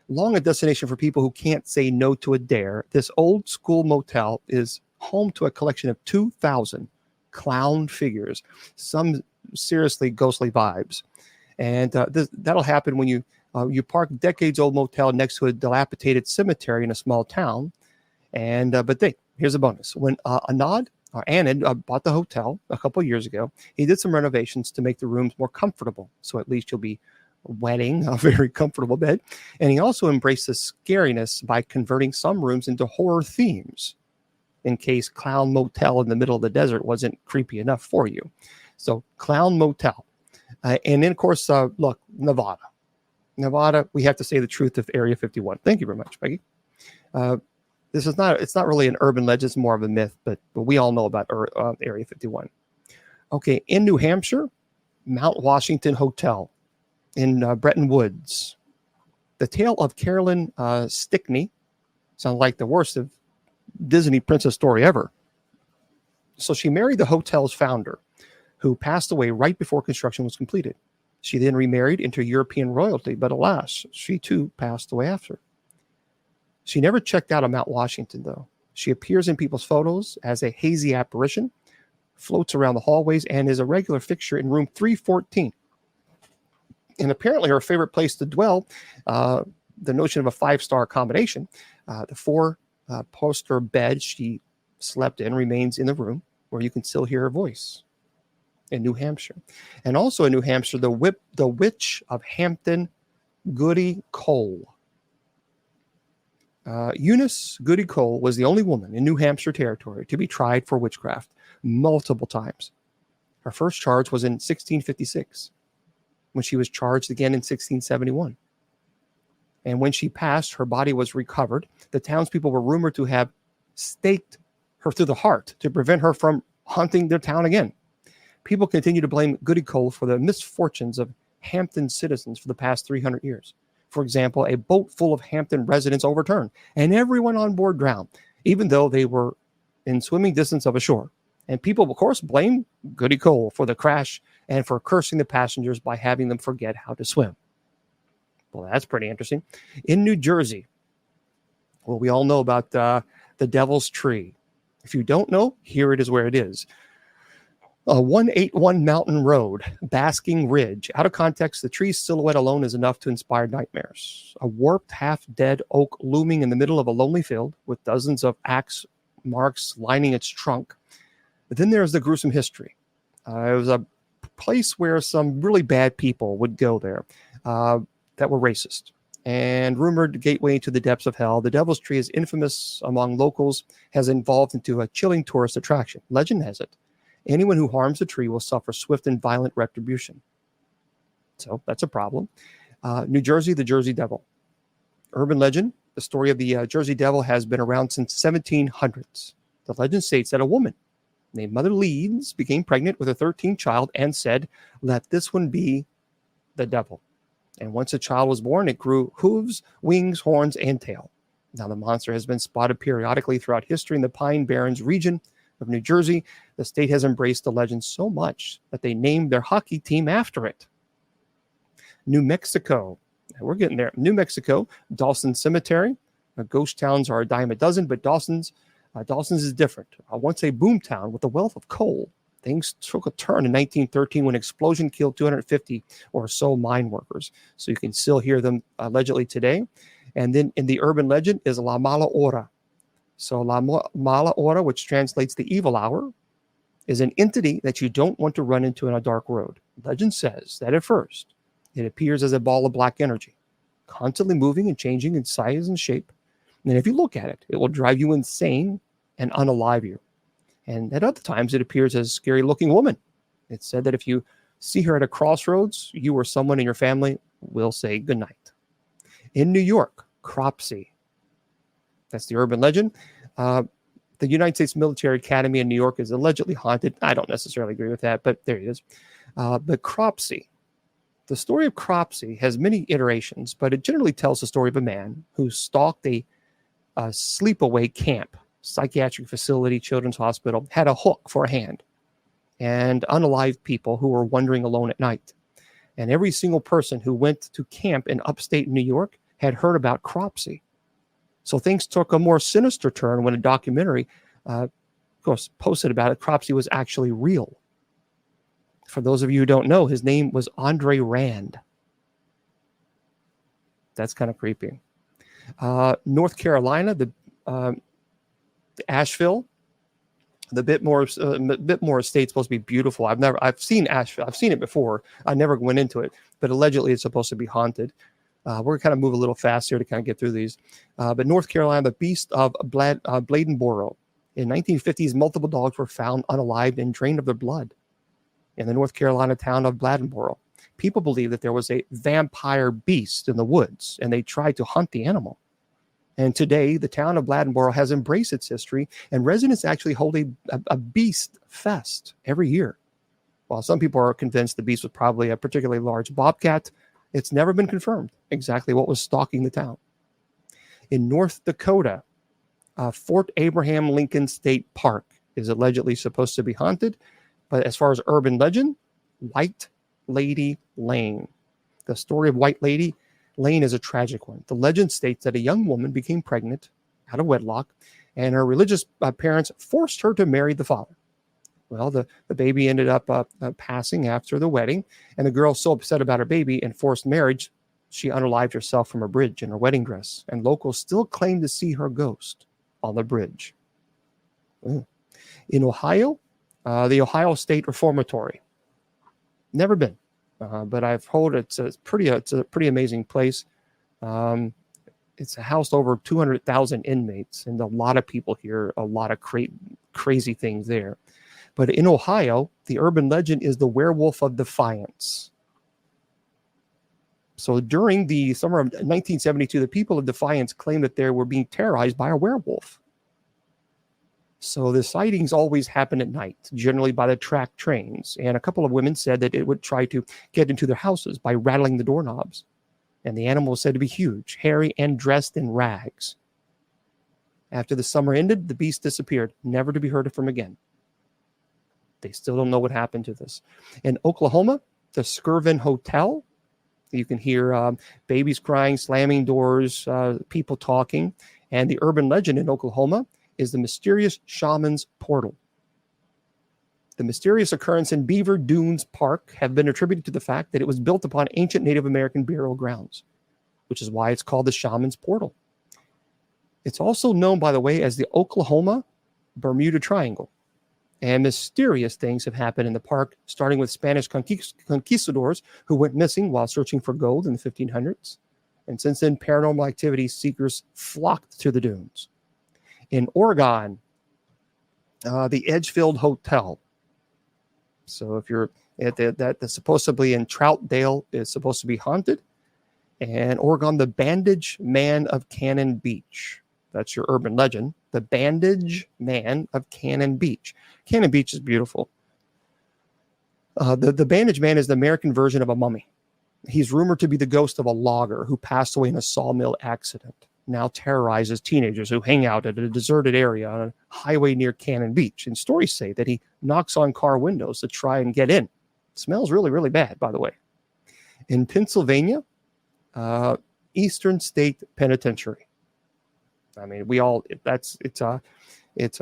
long destination for people who can't say no to a dare. This old school motel is home to a collection of 2,000 clown figures, some seriously ghostly vibes. And that'll happen when you park a decades-old motel next to a dilapidated cemetery in a small town. And here's a bonus. When Anand bought the hotel a couple of years ago, he did some renovations to make the rooms more comfortable. So at least you'll be wetting a very comfortable bed. And he also embraced the scariness by converting some rooms into horror themes in case Clown Motel in the middle of the desert wasn't creepy enough for you. So Clown Motel. And then, of course, look, Nevada. Nevada, we have to say the truth of Area 51. Thank you very much, Peggy. It's not really an urban legend, it's more of a myth, but we all know about Area 51. Okay, in New Hampshire, Mount Washington Hotel in Bretton Woods. The tale of Carolyn Stickney sounds like the worst of Disney princess story ever. So she married the hotel's founder, who passed away right before construction was completed. She then remarried into European royalty, but alas, she too passed away after. She never checked out of Mount Washington, though. She appears in people's photos as a hazy apparition, floats around the hallways, and is a regular fixture in room 314. And apparently her favorite place to dwell, the notion of a 5-star accommodation, the 4-poster bed she slept in remains in the room where you can still hear her voice in New Hampshire. And also in New Hampshire, the Witch of Hampton Goody Cole. Eunice Goody Cole was the only woman in New Hampshire territory to be tried for witchcraft multiple times. Her first charge was in 1656, when she was charged again in 1671. And when she passed, her body was recovered. The townspeople were rumored to have staked her through the heart to prevent her from haunting their town again. People continue to blame Goody Cole for the misfortunes of Hampton citizens for the past 300 years. For example, a boat full of Hampton residents overturned, and everyone on board drowned, even though they were in swimming distance of a shore. And people, of course, blame Goody Cole for the crash and for cursing the passengers by having them forget how to swim. Well, that's pretty interesting. In New Jersey, well, we all know about the Devil's Tree. If you don't know, here it is where it is. 181 Mountain Road, Basking Ridge. Out of context, the tree's silhouette alone is enough to inspire nightmares. A warped, half-dead oak looming in the middle of a lonely field with dozens of axe marks lining its trunk. But then there's the gruesome history. It was a place where some really bad people would go there that were racist. And rumored gateway to the depths of hell, the Devil's Tree is infamous among locals, has evolved into a chilling tourist attraction. Legend has it, anyone who harms the tree will suffer swift and violent retribution. So that's a problem. New Jersey, the Jersey Devil. Urban legend, the story of the Jersey Devil has been around since 1700s. The legend states that a woman named Mother Leeds became pregnant with a 13th child and said, "Let this one be the devil." And once a child was born, it grew hooves, wings, horns, and tail. Now the monster has been spotted periodically throughout history in the Pine Barrens region of New Jersey. The state has embraced the legend so much that they named their hockey team after it. New Mexico. We're getting there. New Mexico, Dawson Cemetery. Ghost towns are a dime a dozen, but Dawson's is different. Once a boom town with a wealth of coal, things took a turn in 1913 when an explosion killed 250 or so mine workers. So you can still hear them allegedly today. And then in the urban legend is La Mala Hora. So La Mala Hora, which translates the evil hour, is an entity that you don't want to run into on a dark road. Legend says that at first, it appears as a ball of black energy, constantly moving and changing in size and shape. And if you look at it, it will drive you insane and unalive you. And at other times, it appears as a scary-looking woman. It's said that if you see her at a crossroads, you or someone in your family will say goodnight. In New York, Cropsey. That's the urban legend. The United States Military Academy in New York is allegedly haunted. I don't necessarily agree with that, but there it is. But Cropsey. The story of Cropsey has many iterations, but it generally tells the story of a man who stalked a sleepaway camp, psychiatric facility, children's hospital, had a hook for a hand, and unalived people who were wandering alone at night. And every single person who went to camp in upstate New York had heard about Cropsey. So things took a more sinister turn when a documentary of course, posted about it. Cropsey was actually real. For those of you who don't know, his name was Andre Rand. That's kind of creepy. North Carolina, the Asheville, the Bitmore Estate's supposed to be beautiful. I've seen Asheville. I've seen it before. I never went into it, but allegedly it's supposed to be haunted. We're going to kind of move a little fast here to kind of get through these. But North Carolina, the beast of Bladenboro. In 1950s, multiple dogs were found unalived and drained of their blood in the North Carolina town of Bladenboro. People believe that there was a vampire beast in the woods, and they tried to hunt the animal. And today, the town of Bladenboro has embraced its history, and residents actually hold a beast fest every year. While some people are convinced the beast was probably a particularly large bobcat, it's never been confirmed exactly what was stalking the town. In North Dakota, Fort Abraham Lincoln State Park is allegedly supposed to be haunted. But as far as urban legend, White Lady Lane. The story of White Lady Lane is a tragic one. The legend states that a young woman became pregnant out of wedlock, and her religious parents forced her to marry the father. Well, the baby ended up passing after the wedding, and the girl, so upset about her baby and forced marriage, she unalived herself from a bridge in her wedding dress, and locals still claim to see her ghost on the bridge. In Ohio, the Ohio State Reformatory. Never been, but I've heard it's a pretty amazing place. It's housed over 200,000 inmates, and a lot of people here, a lot of crazy things there. But in Ohio, the urban legend is the werewolf of Defiance. So during the summer of 1972, the people of Defiance claimed that they were being terrorized by a werewolf. So the sightings always happen at night, generally by the track trains. And a couple of women said that it would try to get into their houses by rattling the doorknobs. And the animal was said to be huge, hairy, and dressed in rags. After the summer ended, the beast disappeared, never to be heard from again. They still don't know what happened to this. In Oklahoma, the Skirvin Hotel, you can hear babies crying, slamming doors, people talking. And the urban legend in Oklahoma is the mysterious Shaman's Portal. The mysterious occurrence in Beaver Dunes Park have been attributed to the fact that it was built upon ancient Native American burial grounds, which is why it's called the Shaman's Portal. It's also known, by the way, as the Oklahoma Bermuda Triangle. And mysterious things have happened in the park, starting with Spanish conquistadors who went missing while searching for gold in the 1500s. And since then, paranormal activity seekers flocked to the dunes. In Oregon, the Edgefield Hotel. So if you're at that's supposedly in Troutdale, is supposed to be haunted. And Oregon, the Bandage Man of Cannon Beach. That's your urban legend. The Bandage Man of Cannon Beach. Cannon Beach is beautiful. The Bandage Man is the American version of a mummy. He's rumored to be the ghost of a logger who passed away in a sawmill accident. Now terrorizes teenagers who hang out at a deserted area on a highway near Cannon Beach. And stories say that he knocks on car windows to try and get in. It smells really, really bad, by the way. In Pennsylvania, Eastern State Penitentiary. I mean, it's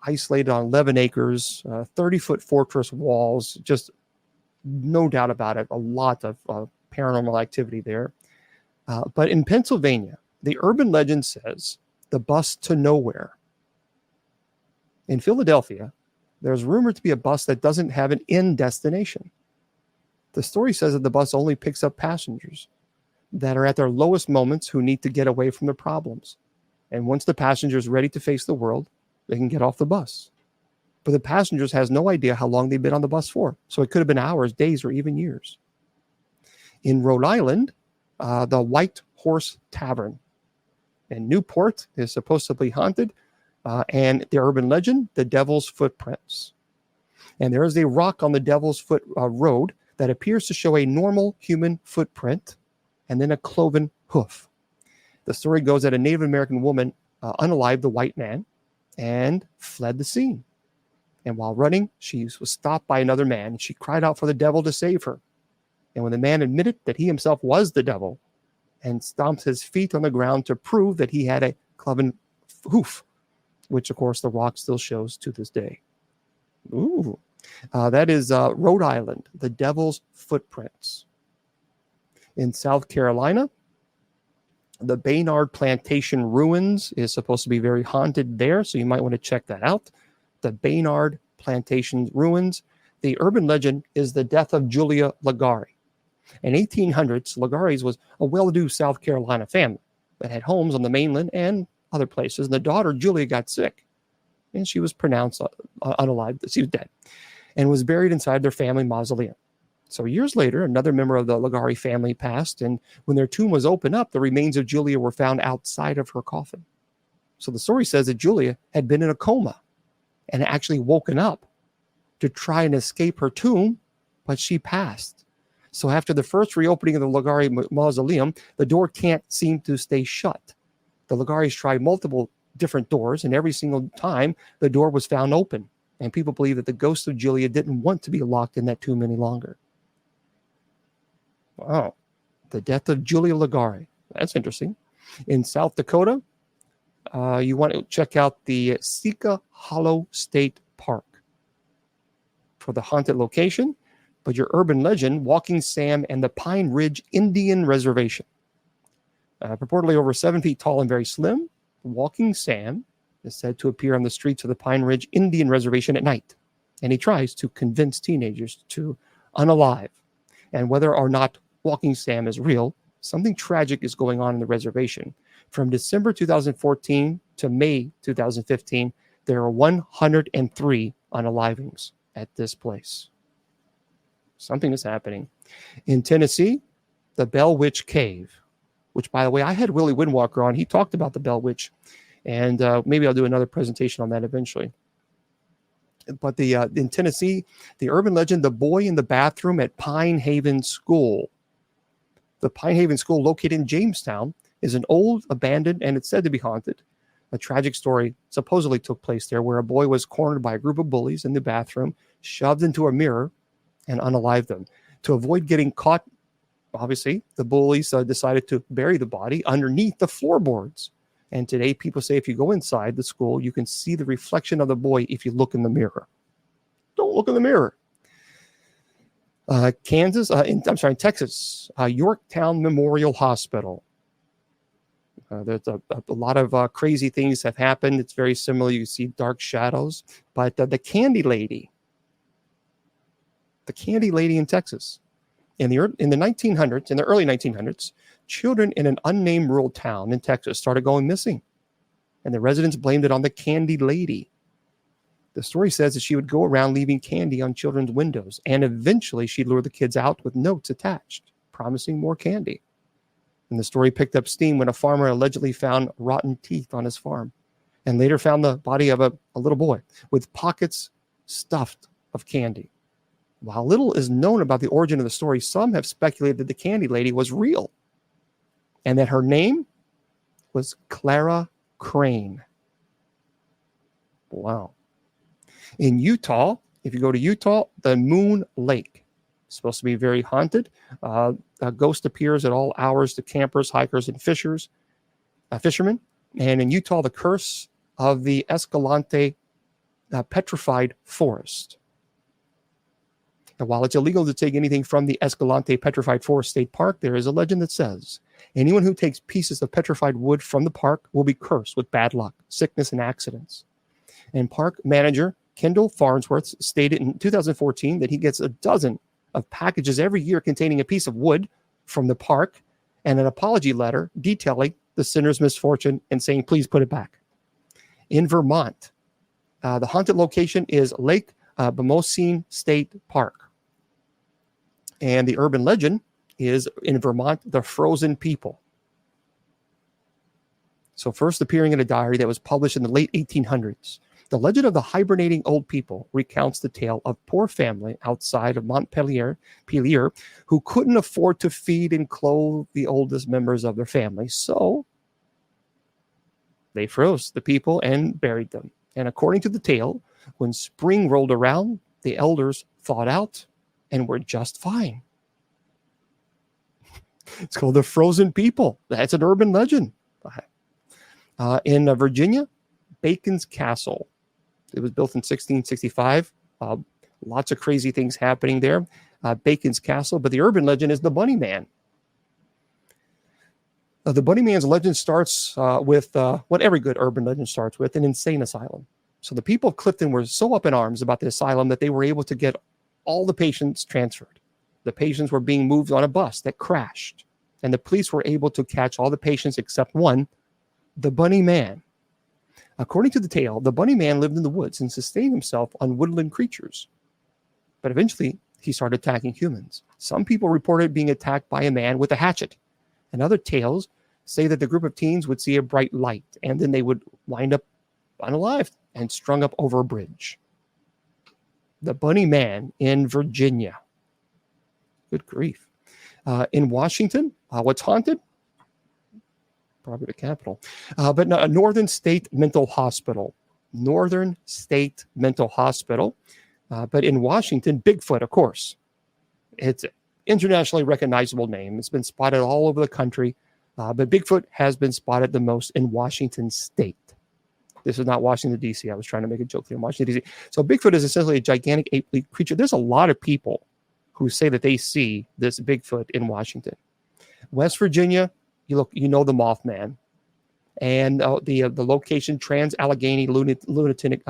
isolated on 11 acres, 30-foot fortress walls, just no doubt about it, a lot of paranormal activity there. But in Pennsylvania, the urban legend says the bus to nowhere. In Philadelphia, there's rumored to be a bus that doesn't have an end destination. The story says that the bus only picks up passengers that are at their lowest moments who need to get away from their problems. And once the passenger is ready to face the world, they can get off the bus. But the passengers has no idea how long they've been on the bus for. So it could have been hours, days, or even years. In Rhode Island, the White Horse Tavern in Newport is supposedly haunted. And the urban legend, the Devil's Footprints. And there is a rock on the Devil's Foot Road that appears to show a normal human footprint and then a cloven hoof. The story goes that a Native American woman unalived the white man and fled the scene. And while running, she was stopped by another man, and she cried out for the devil to save her. And when the man admitted that he himself was the devil and stomped his feet on the ground to prove that he had a cloven hoof, which, of course, the rock still shows to this day. Ooh. That is Rhode Island, the Devil's Footprints. In South Carolina, the Baynard Plantation Ruins is supposed to be very haunted there, so you might want to check that out. The Baynard Plantation Ruins. The urban legend is the death of Julia Ligari. In 1800s, Ligari's was a well-to-do South Carolina family that had homes on the mainland and other places. And the daughter, Julia, got sick, and she was pronounced unalive. She was dead, and was buried inside their family mausoleum. So years later, another member of the Ligari family passed, and when their tomb was opened up, the remains of Julia were found outside of her coffin. So the story says that Julia had been in a coma and actually woken up to try and escape her tomb, but she passed. So after the first reopening of the Ligari mausoleum, the door can't seem to stay shut. The Ligaris tried multiple different doors, and every single time the door was found open. And people believe that the ghost of Julia didn't want to be locked in that tomb any longer. Wow. The death of Julia Ligari. That's interesting. In South Dakota, you want to check out the Sika Hollow State Park for the haunted location. But your urban legend, Walking Sam and the Pine Ridge Indian Reservation. Purportedly over 7 feet tall and very slim, Walking Sam is said to appear on the streets of the Pine Ridge Indian Reservation at night. And he tries to convince teenagers to unalive. And whether or not Walking Sam is real, something tragic is going on in the reservation. From December 2014 to May 2015, there are 103 unalivings at this place. Something is happening. In Tennessee, the Bell Witch Cave, which, by the way, I had Willie Windwalker on. He talked about the Bell Witch, and maybe I'll do another presentation on that eventually. But in Tennessee, the urban legend, the boy in the bathroom at Pine Haven School. The Pine Haven School, located in Jamestown, is an old, abandoned, and it's said to be haunted. A tragic story supposedly took place there where a boy was cornered by a group of bullies in the bathroom, shoved into a mirror, and unalived them. To avoid getting caught, obviously, the bullies decided to bury the body underneath the floorboards. And today, people say if you go inside the school, you can see the reflection of the boy if you look in the mirror. Don't look in the mirror. In Texas, Yorktown Memorial Hospital. There's a lot of crazy things have happened. It's very similar. You see dark shadows. But the Candy Lady in Texas. In the 1900s, in the early 1900s, children in an unnamed rural town in Texas started going missing. And the residents blamed it on the Candy Lady. The story says that she would go around leaving candy on children's windows, and eventually she'd lure the kids out with notes attached, promising more candy. And the story picked up steam when a farmer allegedly found rotten teeth on his farm, and later found the body of a little boy with pockets stuffed of candy. While little is known about the origin of the story, some have speculated that the Candy Lady was real and that her name was Clara Crane. Wow. In Utah, if you go to Utah, the Moon Lake is supposed to be very haunted. A ghost appears at all hours to campers, hikers, and fishermen. And in Utah, the curse of the Escalante petrified forest. And while it's illegal to take anything from the Escalante Petrified Forest State Park, there is a legend that says anyone who takes pieces of petrified wood from the park will be cursed with bad luck, sickness, and accidents. And park manager Kendall Farnsworth stated in 2014 that he gets a dozen of packages every year containing a piece of wood from the park and an apology letter detailing the sinner's misfortune and saying, please put it back. In Vermont, the haunted location is Lake Bomoseen State Park. And the urban legend is, in Vermont, the Frozen People. So first appearing in a diary that was published in the late 1800s, the legend of the hibernating old people recounts the tale of poor family outside of Montpelier who couldn't afford to feed and clothe the oldest members of their family. So they froze the people and buried them. And according to the tale, when spring rolled around, the elders thawed out and were just fine. It's called the Frozen People. That's an urban legend. In Virginia, Bacon's Castle. It was built in 1665. Lots of crazy things happening there. Bacon's Castle, but the urban legend is the Bunny Man. The Bunny Man's legend starts with what every good urban legend starts with, an insane asylum. So the people of Clifton were so up in arms about the asylum that they were able to get all the patients transferred. The patients were being moved on a bus that crashed, and the police were able to catch all the patients except one, the Bunny Man. According to the tale, the Bunny Man lived in the woods and sustained himself on woodland creatures. But eventually, he started attacking humans. Some people reported being attacked by a man with a hatchet, and other tales say that the group of teens would see a bright light, and then they would wind up unalived and strung up over a bridge. The Bunny Man in Virginia. Good grief. In Washington, what's haunted? Probably the capital. But no, Northern State Mental Hospital. Northern State Mental Hospital. But in Washington, Bigfoot, of course. It's an internationally recognizable name. It's been spotted all over the country. But Bigfoot has been spotted the most in Washington State. This is not Washington, D.C. I was trying to make a joke here. Washington, D.C. So Bigfoot is essentially a gigantic ape-like creature. There's a lot of people who say that they see this Bigfoot in Washington. West Virginia, you know the Mothman. And the location, Trans-Allegheny Lunatic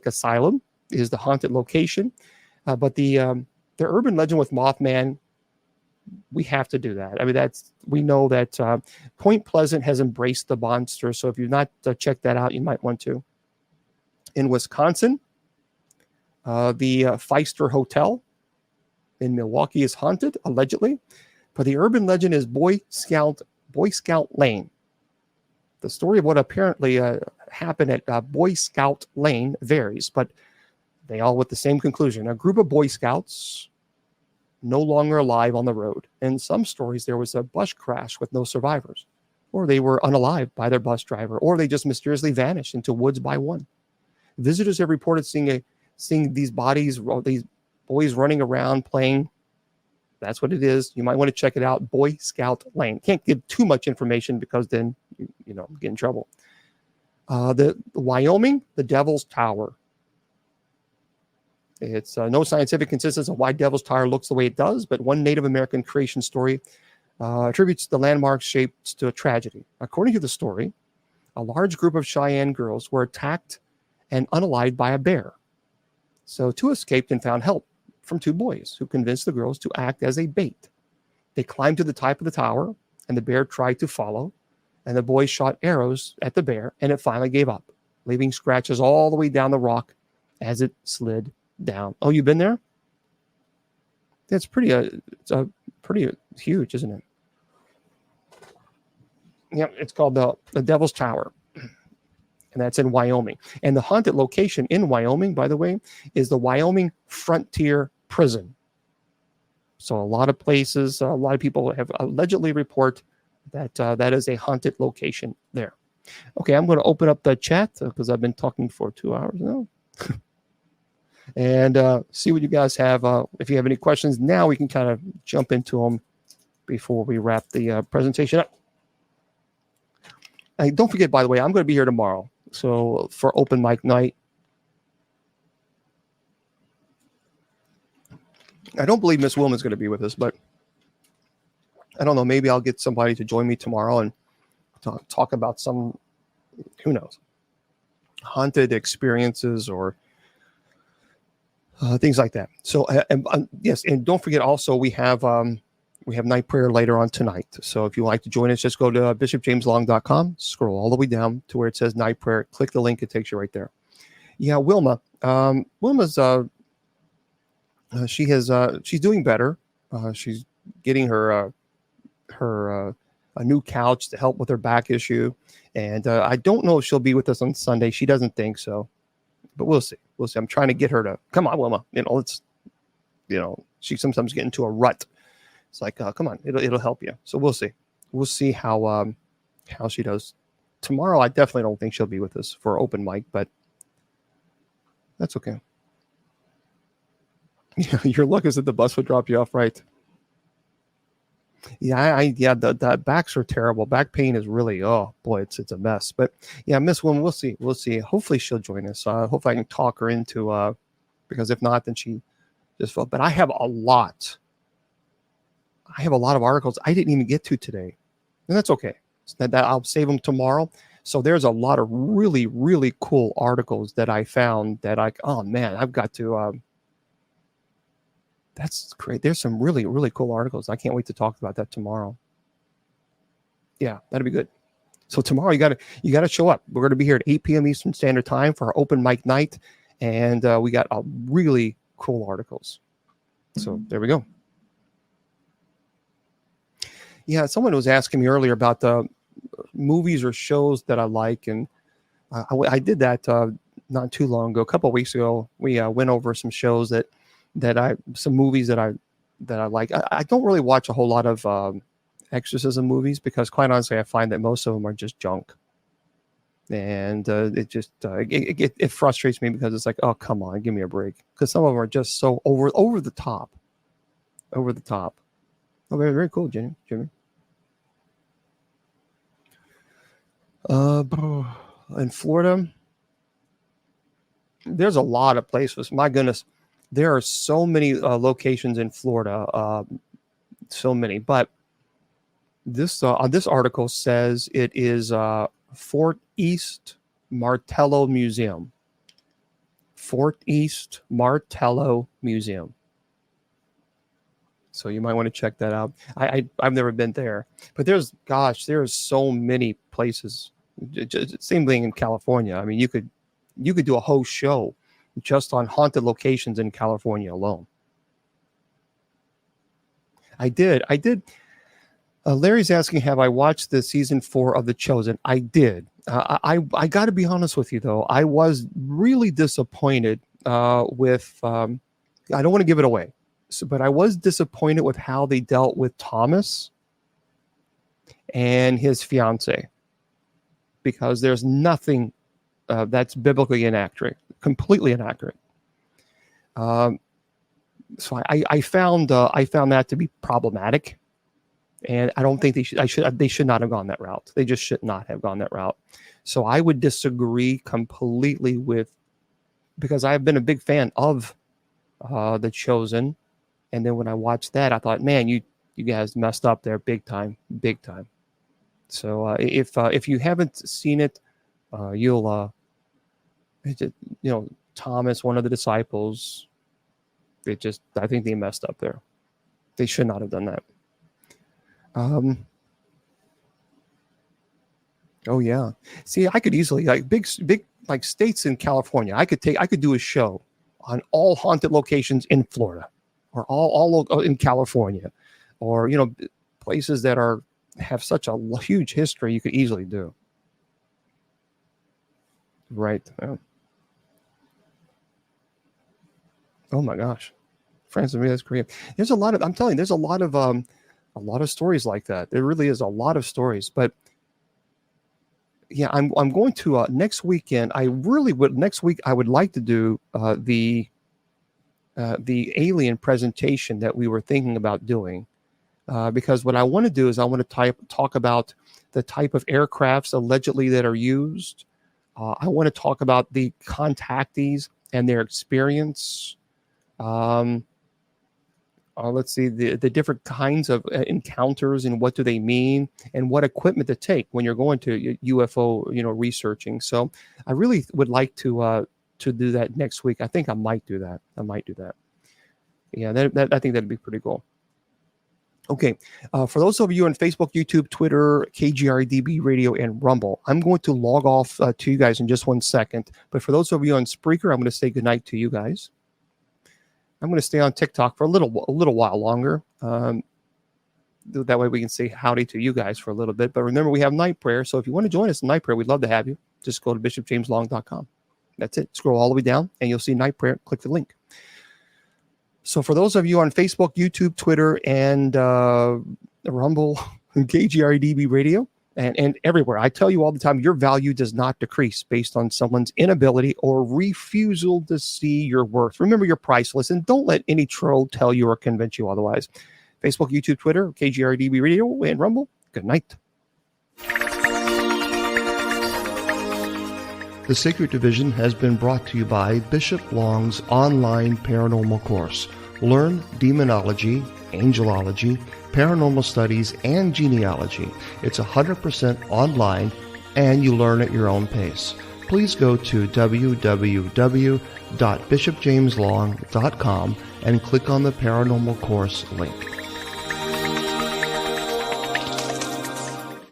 Asylum, is the haunted location. But the urban legend with Mothman, we have to do that. I mean, we know that Point Pleasant has embraced the monster. So if you've not checked that out, you might want to. In Wisconsin, the Pfister Hotel in Milwaukee is haunted, allegedly. But the urban legend is Boy Scout Lane. The story of what apparently happened at Boy Scout Lane varies, but they all with the same conclusion. A group of Boy Scouts no longer alive on the road. In some stories, there was a bus crash with no survivors, or they were unalived by their bus driver, or they just mysteriously vanished into woods by one. Visitors have reported seeing these bodies, these boys running around playing. That's what it is. You might want to check it out. Boy Scout Lane. Can't give too much information because then you get in trouble. The Wyoming, the Devil's Tower. It's no scientific consensus of why Devil's Tower looks the way it does, but one Native American creation story attributes the landmark's shapes to a tragedy. According to the story, a large group of Cheyenne girls were attacked and unalived by a bear. So two escaped and found help from two boys who convinced the girls to act as a bait. They climbed to the top of the tower, and the bear tried to follow, and the boys shot arrows at the bear, and it finally gave up, leaving scratches all the way down the rock as it slid down. Oh, you've been there? That's pretty huge, isn't it? Yeah, it's called the Devil's Tower, and that's in Wyoming. And the haunted location in Wyoming, by the way, is the Wyoming Frontier Prison. So a lot of places, a lot of people have allegedly report that that is a haunted location there. Okay, I'm going to open up the chat because I've been talking for 2 hours now. And see what you guys have. If you have any questions now, we can kind of jump into them before we wrap the presentation up. And don't forget, by the way, I'm going to be here tomorrow. So for open mic night, I don't believe Miss Wilma's going to be with us, but I don't know. Maybe I'll get somebody to join me tomorrow and talk about some, who knows, haunted experiences or things like that. So yes, and don't forget also we have night prayer later on tonight. So if you like to join us, just go to bishopjameslong.com, scroll all the way down to where it says night prayer, click the link, it takes you right there. Yeah, Wilma. Wilma's she's doing better. She's getting her a new couch to help with her back issue, and I don't know if she'll be with us on Sunday. She doesn't think so, but we'll see. We'll see. I'm trying to get her to come on, Wilma. She sometimes get into a rut. It's like, come on, it'll help you. So we'll see. We'll see how she does. Tomorrow, I definitely don't think she'll be with us for open mic, but that's okay. Yeah, your luck is that the bus would drop you off, right? Yeah, yeah, the backs are terrible. Back pain is really, oh boy, it's a mess. But yeah, Miss Wynn, we'll see. We'll see. Hopefully she'll join us. Hopefully I can talk her into because if not, then she just felt. But I have a lot. I have a lot of articles I didn't even get to today. And that's okay. That I'll save them tomorrow. So there's a lot of really, really cool articles that I found that oh man, I've got to that's great. There's some really, really cool articles. I can't wait to talk about that tomorrow. Yeah, that'd be good. So tomorrow you gotta show up. We're gonna be here at 8 p.m. Eastern Standard Time for our open mic night, and we got a really cool articles. So there we go. Yeah, someone was asking me earlier about the movies or shows that I like, and I did that not too long ago. A couple of weeks ago, we went over some shows some movies that I like. I don't really watch a whole lot of exorcism movies because, quite honestly, I find that most of them are just junk, and it just it frustrates me because it's like, oh come on, give me a break, because some of them are just so over the top. Oh, very, very cool, Jimmy. In Florida, there's a lot of places. My goodness, there are so many locations in Florida. So many, but this article says it is Fort East Martello Museum. Fort East Martello Museum. So you might want to check that out. I've never been there, but there's so many places. Same thing in California. I mean, you could do a whole show just on haunted locations in California alone. I did. Larry's asking, have I watched the season 4 of The Chosen? I did. I got to be honest with you, though. I was really disappointed with. I don't want to give it away, but I was disappointed with how they dealt with Thomas and his fiance, because there's nothing that's biblically inaccurate, completely inaccurate. So I found that to be problematic. And I don't think they should not have gone that route. They just should not have gone that route. So I would disagree completely because I've been a big fan of The Chosen. And then when I watched that, I thought, man, you guys messed up there big time. So if you haven't seen it, you'll, Thomas, one of the disciples, I think they messed up there. They should not have done that. Oh yeah. See, I could easily, like big like states in California. I could do a show on all haunted locations in Florida, or all in California, or places that have such a huge history. You could easily do. Right. Yeah. Oh my gosh, France, that's Korea. There's a lot of. I'm telling you, there's a lot of stories like that. There really is a lot of stories. But yeah, I'm going to next weekend. Next week I would like to do the alien presentation that we were thinking about doing, because what I want to do is I want to talk about the type of aircrafts allegedly that are used. I want to talk about the contactees and their experience. Let's see the different kinds of encounters and what do they mean, and what equipment to take when you're going to UFO, researching. So I really would like to do that next week. I think I might do that. Yeah, that I think that'd be pretty cool. Okay, for those of you on Facebook, YouTube, Twitter, KGRDB Radio, and Rumble, I'm going to log off to you guys in just 1 second. But for those of you on Spreaker, I'm going to say goodnight to you guys. I'm going to stay on TikTok for a little while longer. That way we can say howdy to you guys for a little bit. But remember, we have night prayer. So if you want to join us in night prayer, we'd love to have you. Just go to bishopjameslong.com. That's it. Scroll all the way down and you'll see night prayer. Click the link. So for those of you on Facebook, YouTube, Twitter, and Rumble, KGRDB Radio, and everywhere, I tell you all the time, your value does not decrease based on someone's inability or refusal to see your worth. Remember, you're priceless, and don't let any troll tell you or convince you otherwise. Facebook, YouTube, Twitter, KGRDB Radio, and Rumble. Good night. The Sacred Division has been brought to you by Bishop Long's online paranormal course. Learn demonology, angelology, paranormal studies, and genealogy. It's 100% online, and you learn at your own pace. Please go to www.bishopjameslong.com and click on the paranormal course link.